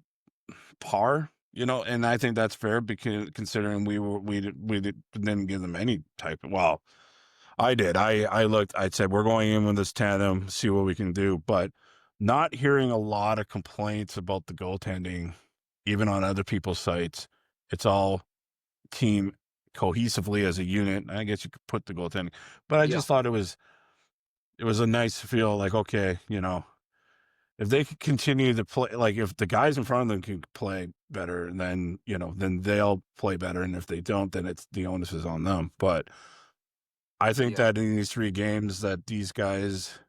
[SPEAKER 1] par, and I think that's fair because considering we didn't give them any type of, well, I did. I looked, I said, we're going in with this tandem, see what we can do. But not hearing a lot of complaints about the goaltending, even on other people's sites. It's all team cohesively as a unit. I guess you could put the goaltending, but I just thought it was a nice feel like, okay, if they could continue to play, like if the guys in front of them can play better, then, then they'll play better. And if they don't, then it's the onus is on them. But I think that in these 3 games that these guys,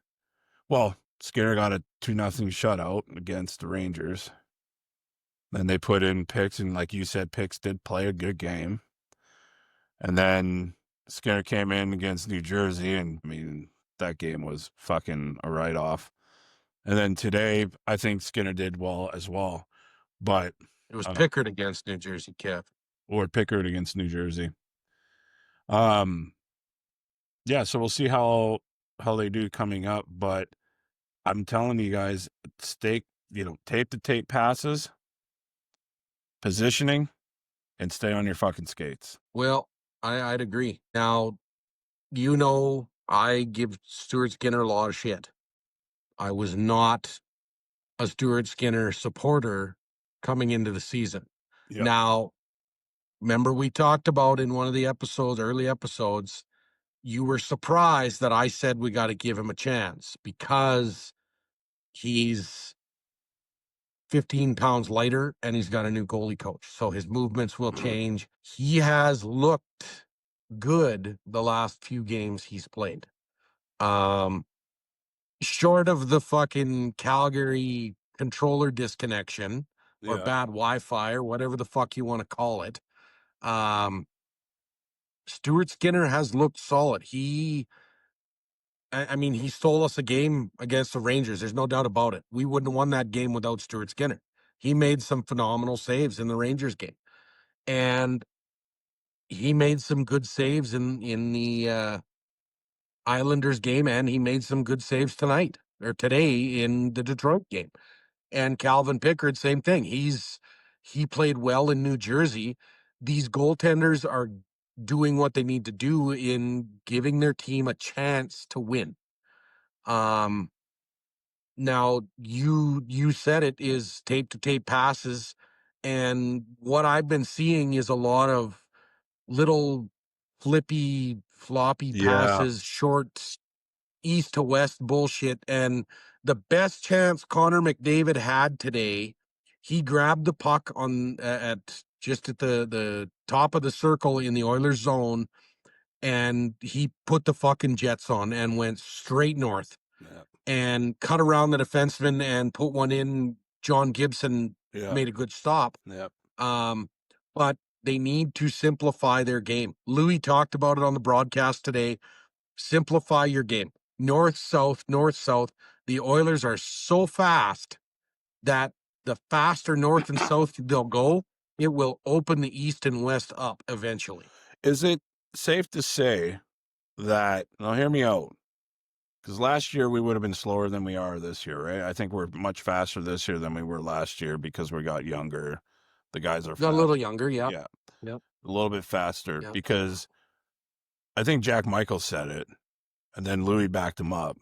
[SPEAKER 1] well, Skinner got a 2-0 shutout against the Rangers. Then they put in Picks, and like you said, Picks did play a good game. And then Skinner came in against New Jersey, and I mean, that game was fucking a write-off. And then today, I think Skinner did well as well. But
[SPEAKER 2] it was Pickard against New Jersey, Kev.
[SPEAKER 1] Or Pickard against New Jersey. Yeah, so we'll see how they do coming up. But I'm telling you guys, tape to tape passes, positioning, and stay on your fucking skates.
[SPEAKER 2] Well, I'd agree. Now, I give Stuart Skinner a lot of shit. I was not a Stuart Skinner supporter coming into the season.
[SPEAKER 1] Yep.
[SPEAKER 2] Now, remember we talked about in one of the early episodes, you were surprised that I said we got to give him a chance because he's 15 pounds lighter and he's got a new goalie coach. So his movements will change. He has looked good the last few games he's played. Short of the fucking Calgary controller disconnection or bad Wi-Fi or whatever the fuck you want to call it. Stuart Skinner has looked solid. He stole us a game against the Rangers. There's no doubt about it. We wouldn't have won that game without Stuart Skinner. He made some phenomenal saves in the Rangers game. And he made some good saves in the Islanders game, and he made some good saves today in the Detroit game. And Calvin Pickard, same thing. He played well in New Jersey. These goaltenders are doing what they need to do in giving their team a chance to win. Now you said it is tape to tape passes, and what I've been seeing is a lot of little floppy passes, short east to west bullshit. And the best chance Connor McDavid had today, he grabbed the puck at the top of the circle in the Oilers zone, and he put the fucking Jets on and went straight north and cut around the defenseman and put one in. John Gibson made a good stop. But they need to simplify their game. Louis talked about it on the broadcast today. Simplify your game. North, south, north, south. The Oilers are so fast that the faster north and south they'll go, it will open the east and west up eventually.
[SPEAKER 1] Is it safe to say that, now hear me out, because last year we would have been slower than we are this year, right? I think we're much faster this year than we were last year because we got younger. The guys are
[SPEAKER 2] got a little younger, yeah.
[SPEAKER 1] A little bit faster because I think Jack Michael said it, and then Louis backed him up.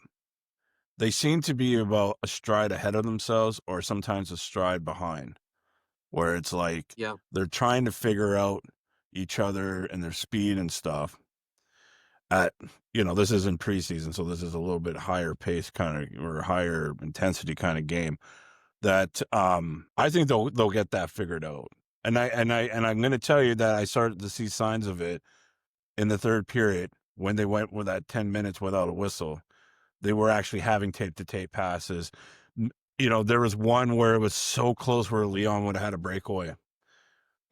[SPEAKER 1] They seem to be about a stride ahead of themselves or sometimes a stride behind, where it's like they're trying to figure out each other and their speed and stuff. This isn't preseason, so this is a little bit higher pace kind of or higher intensity kind of game that I think they'll get that figured out. And I'm going to tell you that I started to see signs of it in the third period when they went with that 10 minutes without a whistle. They were actually having tape to tape passes. There was one where it was so close where Leon would have had a breakaway,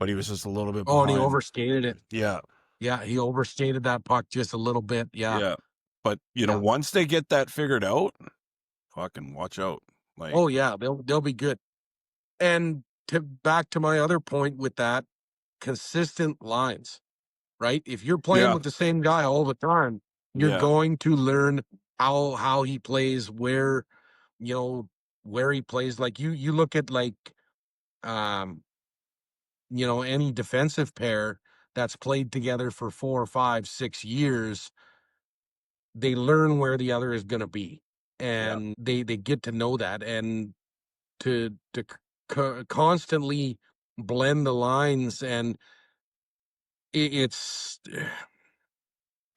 [SPEAKER 1] but he was just a little bit behind.
[SPEAKER 2] And he overskated it.
[SPEAKER 1] Yeah,
[SPEAKER 2] he overstated that puck just a little bit.
[SPEAKER 1] Yeah. But once they get that figured out, fucking watch out. Like,
[SPEAKER 2] oh yeah, they'll be good. And back to my other point with that, consistent lines. right? If you're playing
[SPEAKER 1] Yeah.
[SPEAKER 2] with the same guy all the time, you're
[SPEAKER 1] Yeah.
[SPEAKER 2] going to learn how he plays, where he plays. Like you look at like um any defensive pair that's played together for 4 or 5, 6 years, they learn where the other is going to be,
[SPEAKER 1] Yeah.
[SPEAKER 2] and they get to know that, and to constantly blend the lines, and it's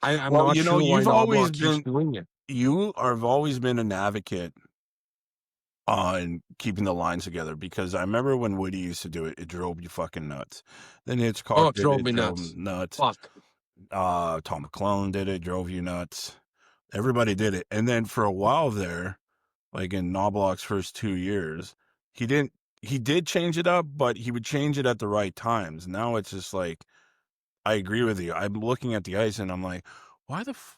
[SPEAKER 2] I'm
[SPEAKER 1] Well,
[SPEAKER 2] not sure why Knobloch keeps doing it.
[SPEAKER 1] you have always been an advocate on keeping the lines together, because I remember when Woody used to do it, it drove you fucking nuts. Then
[SPEAKER 2] Oh,
[SPEAKER 1] Hitchcock
[SPEAKER 2] it
[SPEAKER 1] did
[SPEAKER 2] drove
[SPEAKER 1] it,
[SPEAKER 2] me
[SPEAKER 1] drove
[SPEAKER 2] nuts.
[SPEAKER 1] him nuts.
[SPEAKER 2] Fuck.
[SPEAKER 1] Tom McClellan did it, drove you nuts. Everybody did it. And then for a while there, like in Knobloch's first 2 years, he did change it up, but he would change it at the right times. Now it's just like, I agree with you. I'm looking at the ice and I'm like,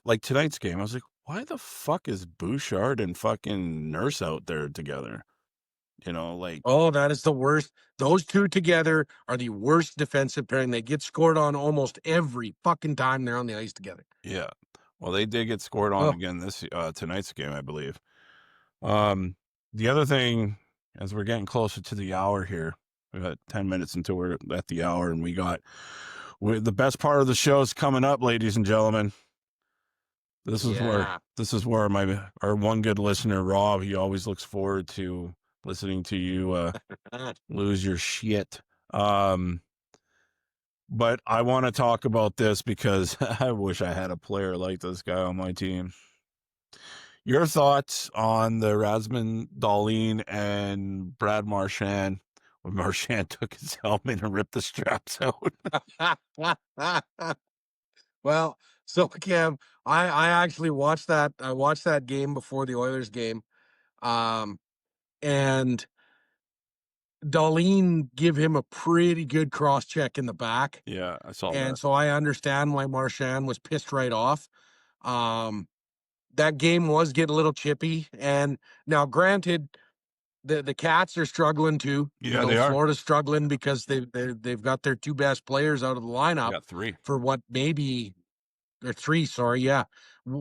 [SPEAKER 1] like tonight's game, I was like, why the fuck is Bouchard and fucking Nurse out there together? Like,
[SPEAKER 2] Oh, that is the worst. Those two together are the worst defensive pairing. They get scored on almost every fucking time they're on the ice together.
[SPEAKER 1] yeah. Well, they did get scored on
[SPEAKER 2] Oh,
[SPEAKER 1] again this tonight's game, I believe. The other thing, as we're getting closer to the hour here, we got 10 minutes until we're at the hour, and the best part of the show is coming up, ladies and gentlemen. This
[SPEAKER 2] yeah.
[SPEAKER 1] is where our one good listener, Rob, he always looks forward to listening to you lose your shit. But I want to talk about this because I wish I had a player like this guy on my team. Your thoughts on the Rasmus Dahlin and Brad Marchand when Marchand took his helmet and ripped the straps out?
[SPEAKER 2] Well, so Cam, I actually watched that. I watched that game before the Oilers game, and Darlene give him a pretty good cross check in the back,
[SPEAKER 1] Yeah, I saw
[SPEAKER 2] and
[SPEAKER 1] that.
[SPEAKER 2] so I understand why Marchand was pissed right off. That game was getting a little chippy, and now granted, the Cats are struggling too.
[SPEAKER 1] Yeah, they are.
[SPEAKER 2] Florida's struggling because they've got their two best players out of the
[SPEAKER 1] They
[SPEAKER 2] lineup
[SPEAKER 1] got 3.
[SPEAKER 2] for what maybe or 3, sorry, yeah,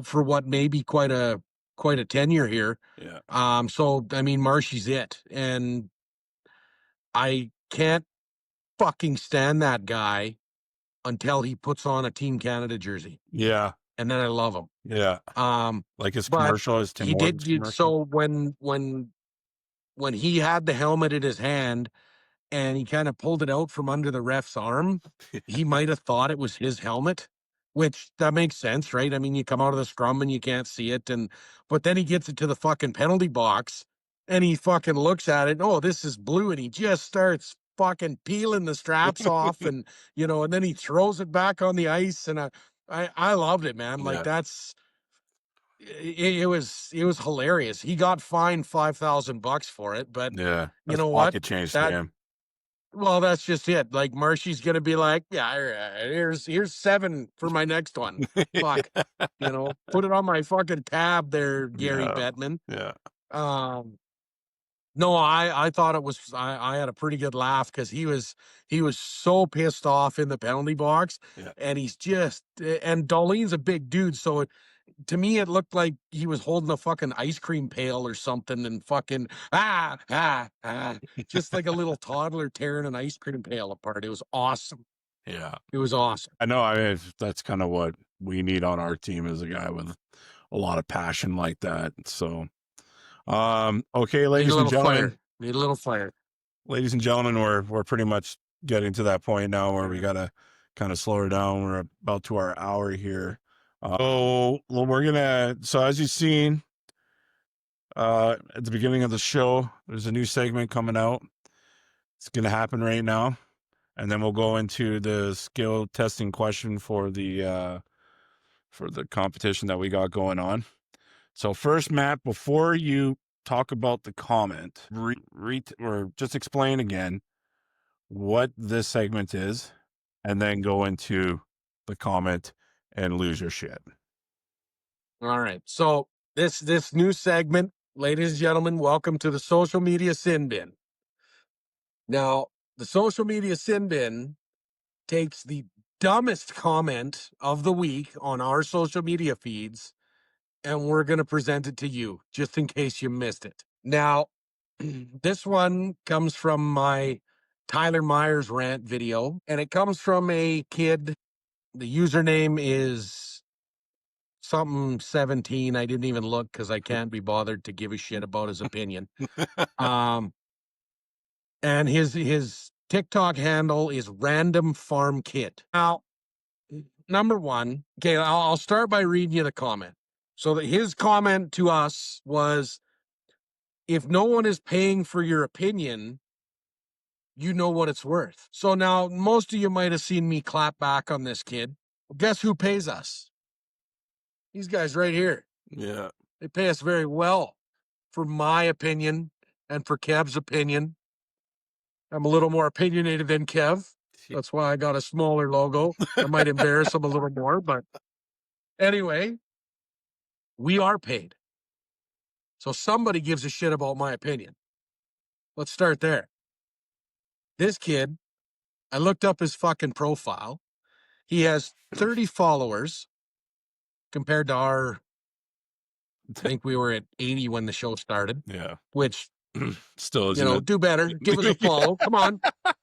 [SPEAKER 2] for what may be quite a tenure here.
[SPEAKER 1] Yeah.
[SPEAKER 2] So I mean, Marshy's it, and I can't fucking stand that guy until he puts on a Team Canada jersey,
[SPEAKER 1] Yeah.
[SPEAKER 2] and then I love him.
[SPEAKER 1] Yeah. Like his
[SPEAKER 2] But
[SPEAKER 1] commercial, his Tim
[SPEAKER 2] he
[SPEAKER 1] Hortons
[SPEAKER 2] did
[SPEAKER 1] commercial.
[SPEAKER 2] so when he had the helmet in his hand and he kind of pulled it out from under the ref's arm, he might have thought it was his helmet, which that makes sense, right? I mean, you come out of the scrum and you can't see it, but then he gets it to the fucking penalty box and he fucking looks at it. Oh, this is blue, and he just starts fucking peeling the straps off, and and then he throws it back on the ice, and I loved it, man. Like
[SPEAKER 1] Yeah.
[SPEAKER 2] it was hilarious. He got fined $5,000 for it, but
[SPEAKER 1] Yeah.
[SPEAKER 2] you
[SPEAKER 1] That's
[SPEAKER 2] know what?
[SPEAKER 1] pocket change to
[SPEAKER 2] That
[SPEAKER 1] him.
[SPEAKER 2] Well, that's just it. Like Marshy's gonna be like, yeah, here's 7 for my next one. Fuck, put it on my fucking tab there, Gary
[SPEAKER 1] Yeah.
[SPEAKER 2] Bettman.
[SPEAKER 1] Yeah.
[SPEAKER 2] No, I thought it was. I had a pretty good laugh because he was so pissed off in the penalty box,
[SPEAKER 1] Yeah.
[SPEAKER 2] and and Darlene's a big dude, so to me, it looked like he was holding a fucking ice cream pail or something, and fucking just like a little toddler tearing an ice cream pail apart. It was awesome.
[SPEAKER 1] Yeah.
[SPEAKER 2] It was awesome.
[SPEAKER 1] I know. I mean, that's kind of what we need on our team, is a guy with a lot of passion like that. So, okay,
[SPEAKER 2] Need a
[SPEAKER 1] ladies and
[SPEAKER 2] little
[SPEAKER 1] gentlemen,
[SPEAKER 2] fire. Need a little fire.
[SPEAKER 1] we're pretty much getting to that point now where we gotta kind of slow her down. We're about to our hour here. So as you've seen, at the beginning of the show, there's a new segment coming out. It's gonna happen right now, and then we'll go into the skill testing question for the competition that we got going on. So first, Matt, before you talk about the comment, or just explain again what this segment is, and then go into the comment and lose your shit.
[SPEAKER 2] All right. So this new segment, ladies and gentlemen, welcome to the social media sin bin. Now, the social media sin bin takes the dumbest comment of the week on our social media feeds, and we're going to present it to you just in case you missed it. Now, this one comes from my Tyler Myers rant video, and it comes from a kid. The username is something 17. I didn't even look because I can't be bothered to give a shit about his opinion. And his TikTok handle is Random Farm Kid. Now, number one, okay, I'll start by reading you the comment. So that his comment to us was, if no one is paying for your opinion, you know what it's worth. So now most of you might have seen me clap back on this kid. Guess who pays us? These guys right here.
[SPEAKER 1] Yeah.
[SPEAKER 2] They pay us very well for my opinion and for Kev's opinion. I'm a little more opinionated than Kev. That's why I got a smaller logo. I might embarrass him a little more, but anyway, we are paid. So somebody gives a shit about my opinion. Let's start there. This kid, I looked up his fucking profile. He has 30 followers compared to our, I think we were at 80 when the show started.
[SPEAKER 1] Yeah.
[SPEAKER 2] Which,
[SPEAKER 1] still isn't
[SPEAKER 2] you know,
[SPEAKER 1] it?
[SPEAKER 2] do better. Give us a follow. Come on.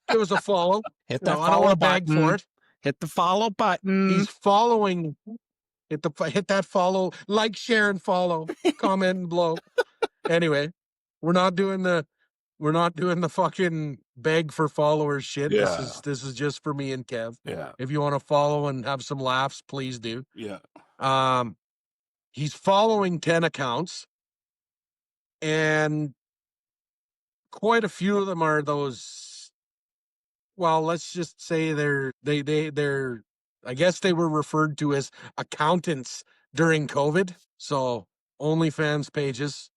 [SPEAKER 2] Give us a follow.
[SPEAKER 1] Hit
[SPEAKER 2] You
[SPEAKER 1] that
[SPEAKER 2] know, I don't
[SPEAKER 1] follow
[SPEAKER 2] want to beg
[SPEAKER 1] button.
[SPEAKER 2] for it.
[SPEAKER 1] Hit the follow button.
[SPEAKER 2] He's following. Hit that follow, like, share, and follow. Comment and blow. Anyway, we're not doing the fucking beg for followers shit.
[SPEAKER 1] Yeah.
[SPEAKER 2] This is just for me and Kev.
[SPEAKER 1] Yeah.
[SPEAKER 2] If you want to follow and have some laughs, please do.
[SPEAKER 1] Yeah.
[SPEAKER 2] He's following 10 accounts, and quite a few of them are those. Well, let's just say they're I guess they were referred to as accountants during COVID. So OnlyFans pages,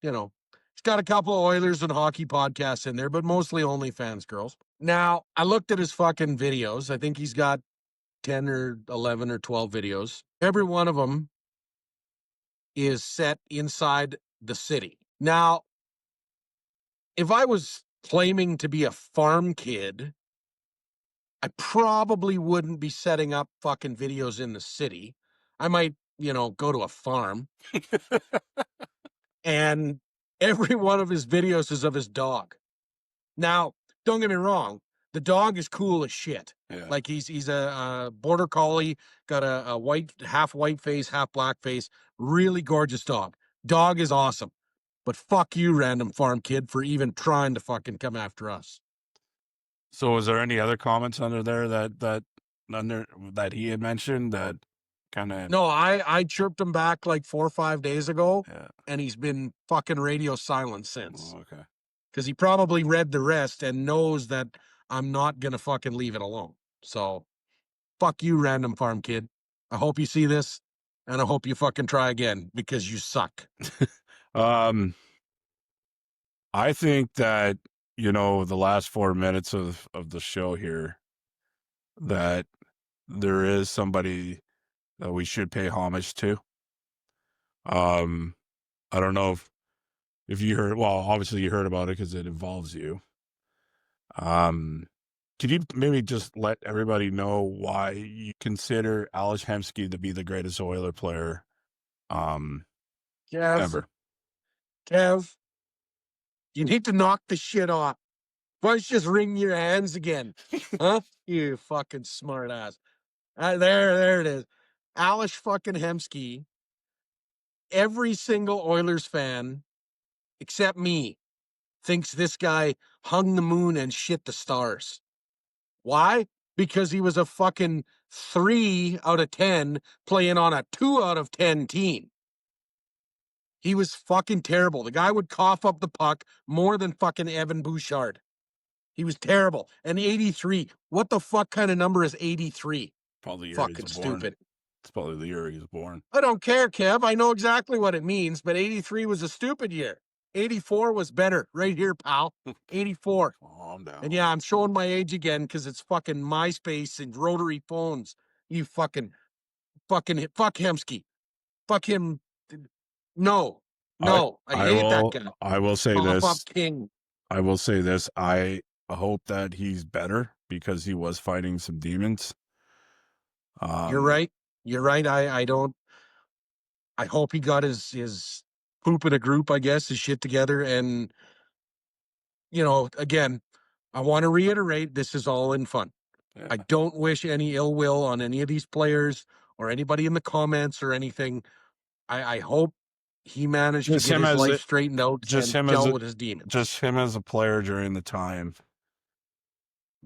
[SPEAKER 2] you know. He's got a couple of Oilers and hockey podcasts in there, but mostly OnlyFans girls. Now, I looked at his fucking videos. I think he's got 10 or 11 or 12 videos. Every one of them is set inside the city. Now, if I was claiming to be a farm kid, I probably wouldn't be setting up fucking videos in the city. I might, go to a farm. And every one of his videos is of his dog. Now, don't get me wrong. The dog is cool as shit.
[SPEAKER 1] Yeah.
[SPEAKER 2] Like he's a border collie, got a half white face, half black face, really gorgeous dog. Dog is awesome. But fuck you, Random Farm Kid, for even trying to fucking come after us.
[SPEAKER 1] So was there any other comments under there that he had mentioned that kind of?
[SPEAKER 2] No, I chirped him back like 4 or 5 days ago,
[SPEAKER 1] Yeah.
[SPEAKER 2] and he's been fucking radio silent since.
[SPEAKER 1] Oh, okay.
[SPEAKER 2] Because he probably read the rest and knows that I'm not going to fucking leave it alone. So, fuck you, Random Farm Kid. I hope you see this, and I hope you fucking try again, because you suck.
[SPEAKER 1] I think that, the last 4 minutes of the show here, that there is somebody that we should pay homage to. I don't know if you heard, well, obviously you heard about it because it involves you. Could you maybe just let everybody know why you consider Ales Hemsky to be the greatest Oiler player ever?
[SPEAKER 2] Kev, you need to knock the shit off. Why don't you just wring your hands again? Huh? You fucking smart ass. There it is. Ales fucking Hemsky. Every single Oilers fan, except me, thinks this guy hung the moon and shit the stars. Why? Because he was a fucking 3 out of 10 playing on a 2 out of 10 team. He was fucking terrible. The guy would cough up the puck more than fucking Evan Bouchard. He was terrible. And 83. What the fuck kind of number is 83?
[SPEAKER 1] Probably the year
[SPEAKER 2] Fucking
[SPEAKER 1] he was born.
[SPEAKER 2] stupid.
[SPEAKER 1] It's probably the year he was born.
[SPEAKER 2] I don't care, Kev. I know exactly what it means, but 83 was a stupid year. 84 was better. Right here, pal. 84.
[SPEAKER 1] Calm down.
[SPEAKER 2] And yeah, I'm showing my age again because it's fucking MySpace and rotary phones. You fuck Hemsky. Fuck him. No. I hate that guy.
[SPEAKER 1] I will say
[SPEAKER 2] Pop-up
[SPEAKER 1] this.
[SPEAKER 2] king.
[SPEAKER 1] I will say this. I hope that he's better because he was fighting some demons.
[SPEAKER 2] You're right. You're right. I don't. I hope he got his poop in a group. I guess his shit together. And again, I want to reiterate: this is all in fun.
[SPEAKER 1] Yeah.
[SPEAKER 2] I don't wish any ill will on any of these players or anybody in the comments or anything. I hope he managed
[SPEAKER 1] Just
[SPEAKER 2] to get
[SPEAKER 1] him
[SPEAKER 2] his
[SPEAKER 1] as
[SPEAKER 2] life
[SPEAKER 1] a-
[SPEAKER 2] straightened out
[SPEAKER 1] just
[SPEAKER 2] and
[SPEAKER 1] him as
[SPEAKER 2] dealt
[SPEAKER 1] a,
[SPEAKER 2] with his demons.
[SPEAKER 1] just him as a player during the time.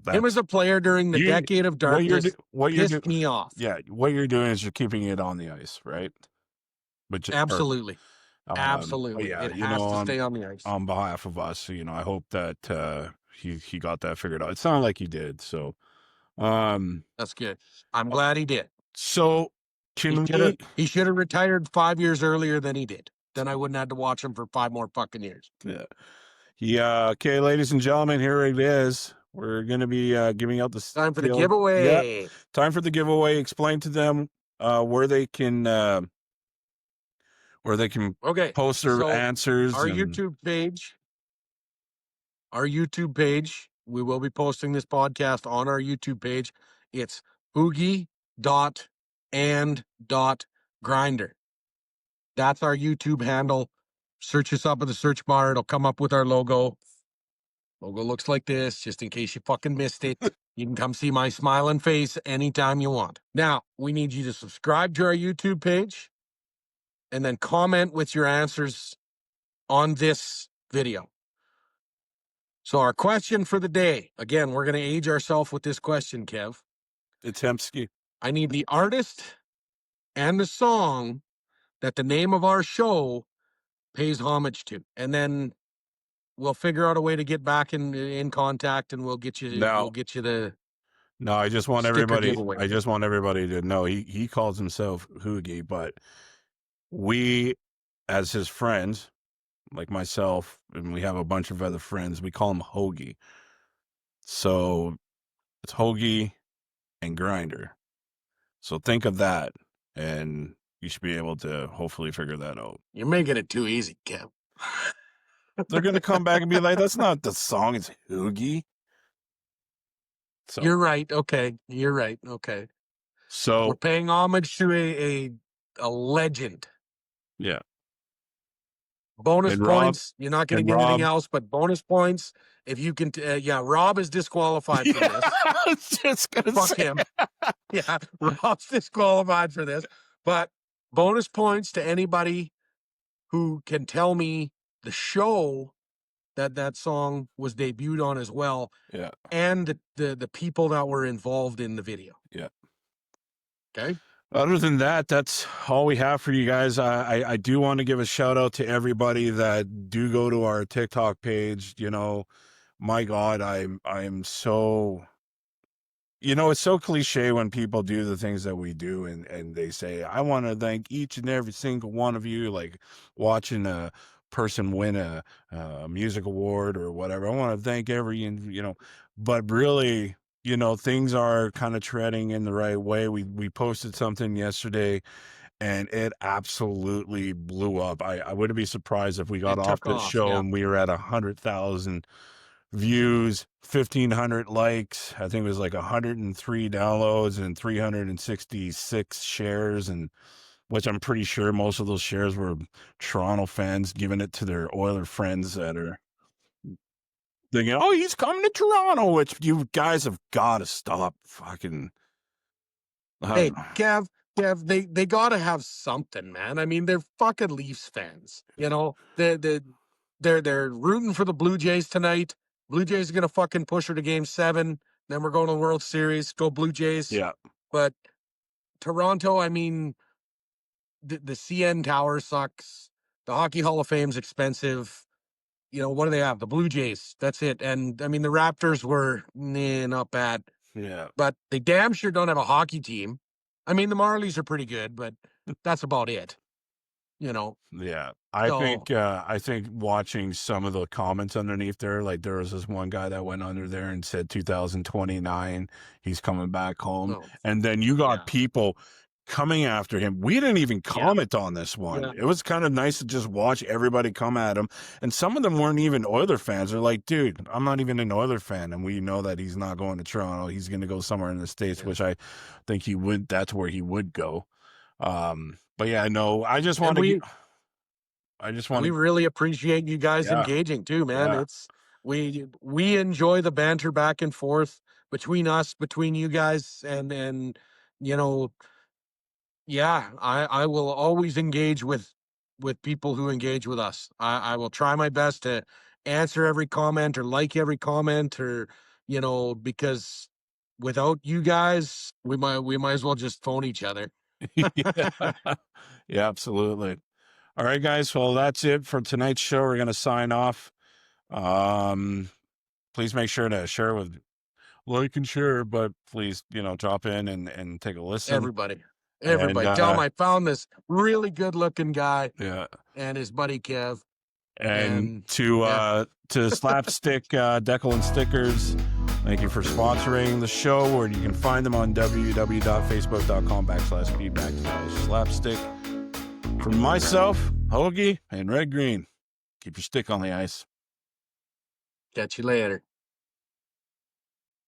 [SPEAKER 2] Him as a player during the decade of darkness pissed me off.
[SPEAKER 1] Yeah, what you're doing is you're keeping it on the ice, right? But
[SPEAKER 2] Absolutely.
[SPEAKER 1] but
[SPEAKER 2] Absolutely.
[SPEAKER 1] yeah,
[SPEAKER 2] It has to
[SPEAKER 1] on
[SPEAKER 2] stay on the ice.
[SPEAKER 1] behalf of us, I hope that he got that figured out. It sounded like he did. So,
[SPEAKER 2] That's good. I'm glad he did.
[SPEAKER 1] so
[SPEAKER 2] He should have retired 5 years earlier than he did. Then I wouldn't have to watch him for 5 more fucking years.
[SPEAKER 1] Yeah. Okay, ladies and gentlemen, here it is. We're going to be giving out the
[SPEAKER 2] Time for the giveaway.
[SPEAKER 1] Yeah, time for the giveaway. Explain to them where they can
[SPEAKER 2] Okay,
[SPEAKER 1] post their answers.
[SPEAKER 2] Our YouTube page, we will be posting this podcast on our YouTube page. It's Hougie.and.grinder. That's our YouTube handle. Search us up in the search bar. It'll come up with our logo. Logo looks like this, just in case you fucking missed it. You can come see my smiling face anytime you want. Now, we need you to subscribe to our YouTube page and then comment with your answers on this video. So our question for the day, again, we're going to age ourselves with this question, Kev.
[SPEAKER 1] It's Hemsky.
[SPEAKER 2] I need the artist and the song that the name of our show pays homage to. And then we'll figure out a way to get back in contact, and we'll get you the
[SPEAKER 1] No, I just want
[SPEAKER 2] sticker
[SPEAKER 1] everybody.
[SPEAKER 2] giveaway.
[SPEAKER 1] I just want everybody to know he calls himself Hougie, but we, as his friends, like myself, and we have a bunch of other friends, we call him Hoagie. So it's Hoagie and Grinder. So think of that, and you should be able to hopefully figure that out.
[SPEAKER 2] You're making it too easy, Kev.
[SPEAKER 1] They're gonna come back and be like, "That's not the song. It's Hougie." So
[SPEAKER 2] You're right. Okay. You're right. Okay.
[SPEAKER 1] So
[SPEAKER 2] we're paying homage to a legend.
[SPEAKER 1] Yeah.
[SPEAKER 2] Bonus
[SPEAKER 1] And
[SPEAKER 2] points. You're not going to get anything else but bonus points. If you can, Rob is disqualified for this.
[SPEAKER 1] I was just gonna
[SPEAKER 2] Fuck
[SPEAKER 1] say.
[SPEAKER 2] him. Yeah, Rob's disqualified for this. But bonus points to anybody who can tell me the show that song was debuted on as well.
[SPEAKER 1] Yeah.
[SPEAKER 2] And the people that were involved in the video.
[SPEAKER 1] Yeah.
[SPEAKER 2] Okay.
[SPEAKER 1] Other than that, that's all we have for you guys. I do want to give a shout out to everybody that do go to our TikTok page. My God, I'm so, it's so cliche when people do the things that we do and they say, I want to thank each and every single one of you, like watching a person win a music award or whatever. I want to thank but really, things are kind of treading in the right way. We posted something yesterday and it absolutely blew up. I wouldn't be surprised if we got off the show and we were at 100,000 views, 1,500 likes. I think it was like 103 downloads and 366 shares, and which I'm pretty sure most of those shares were Toronto fans giving it to their Oiler friends that are thinking, "Oh, he's coming to Toronto," which you guys have got to stop fucking.
[SPEAKER 2] Hey, Kev, they got to have something, man. I mean, they're fucking Leafs fans. They're rooting for the Blue Jays tonight. Blue Jays are gonna fucking push her to Game 7. Then we're going to the World Series. Go Blue Jays.
[SPEAKER 1] Yeah.
[SPEAKER 2] But Toronto, I mean, the CN Tower sucks. The Hockey Hall of Fame's expensive. What do they have? The Blue Jays. That's it. And I mean, the Raptors were not bad.
[SPEAKER 1] Yeah.
[SPEAKER 2] But they damn sure don't have a hockey team. I mean, the Marlies are pretty good, but that's about it.
[SPEAKER 1] Yeah. I think watching some of the comments underneath there, like there was this one guy that went under there and said 2029, he's coming back home. And then you got people coming after him. We didn't even comment on this one.
[SPEAKER 2] Yeah.
[SPEAKER 1] It was kind of nice to just watch everybody come at him. And some of them weren't even Oiler fans. They're like, dude, I'm not even an Oiler fan. And we know that he's not going to Toronto. He's going to go somewhere in the States, which I think he would. That's where he would go. But yeah, no, I just want to.
[SPEAKER 2] We really appreciate you guys engaging too, man.
[SPEAKER 1] Yeah.
[SPEAKER 2] It's we enjoy the banter back and forth between us, between you guys, and you know, yeah, I will always engage with people who engage with us. I will try my best to answer every comment or like every comment, or you know, because without you guys, we might as well just phone each other.
[SPEAKER 1] Yeah, absolutely. All right, guys. Well, that's it for tonight's show. We're going to sign off. Please make sure to share with, like and share, but please, drop in and take a listen.
[SPEAKER 2] Everybody, tell them I found this really good looking guy.
[SPEAKER 1] Yeah.
[SPEAKER 2] And his buddy Kev.
[SPEAKER 1] And to Slapstick Decal and Stickers, thank you for sponsoring the show, or you can find them on www.facebook.com/p/slapstick. From myself, Hougie, and Red Green, keep your stick on the ice.
[SPEAKER 2] Catch you later.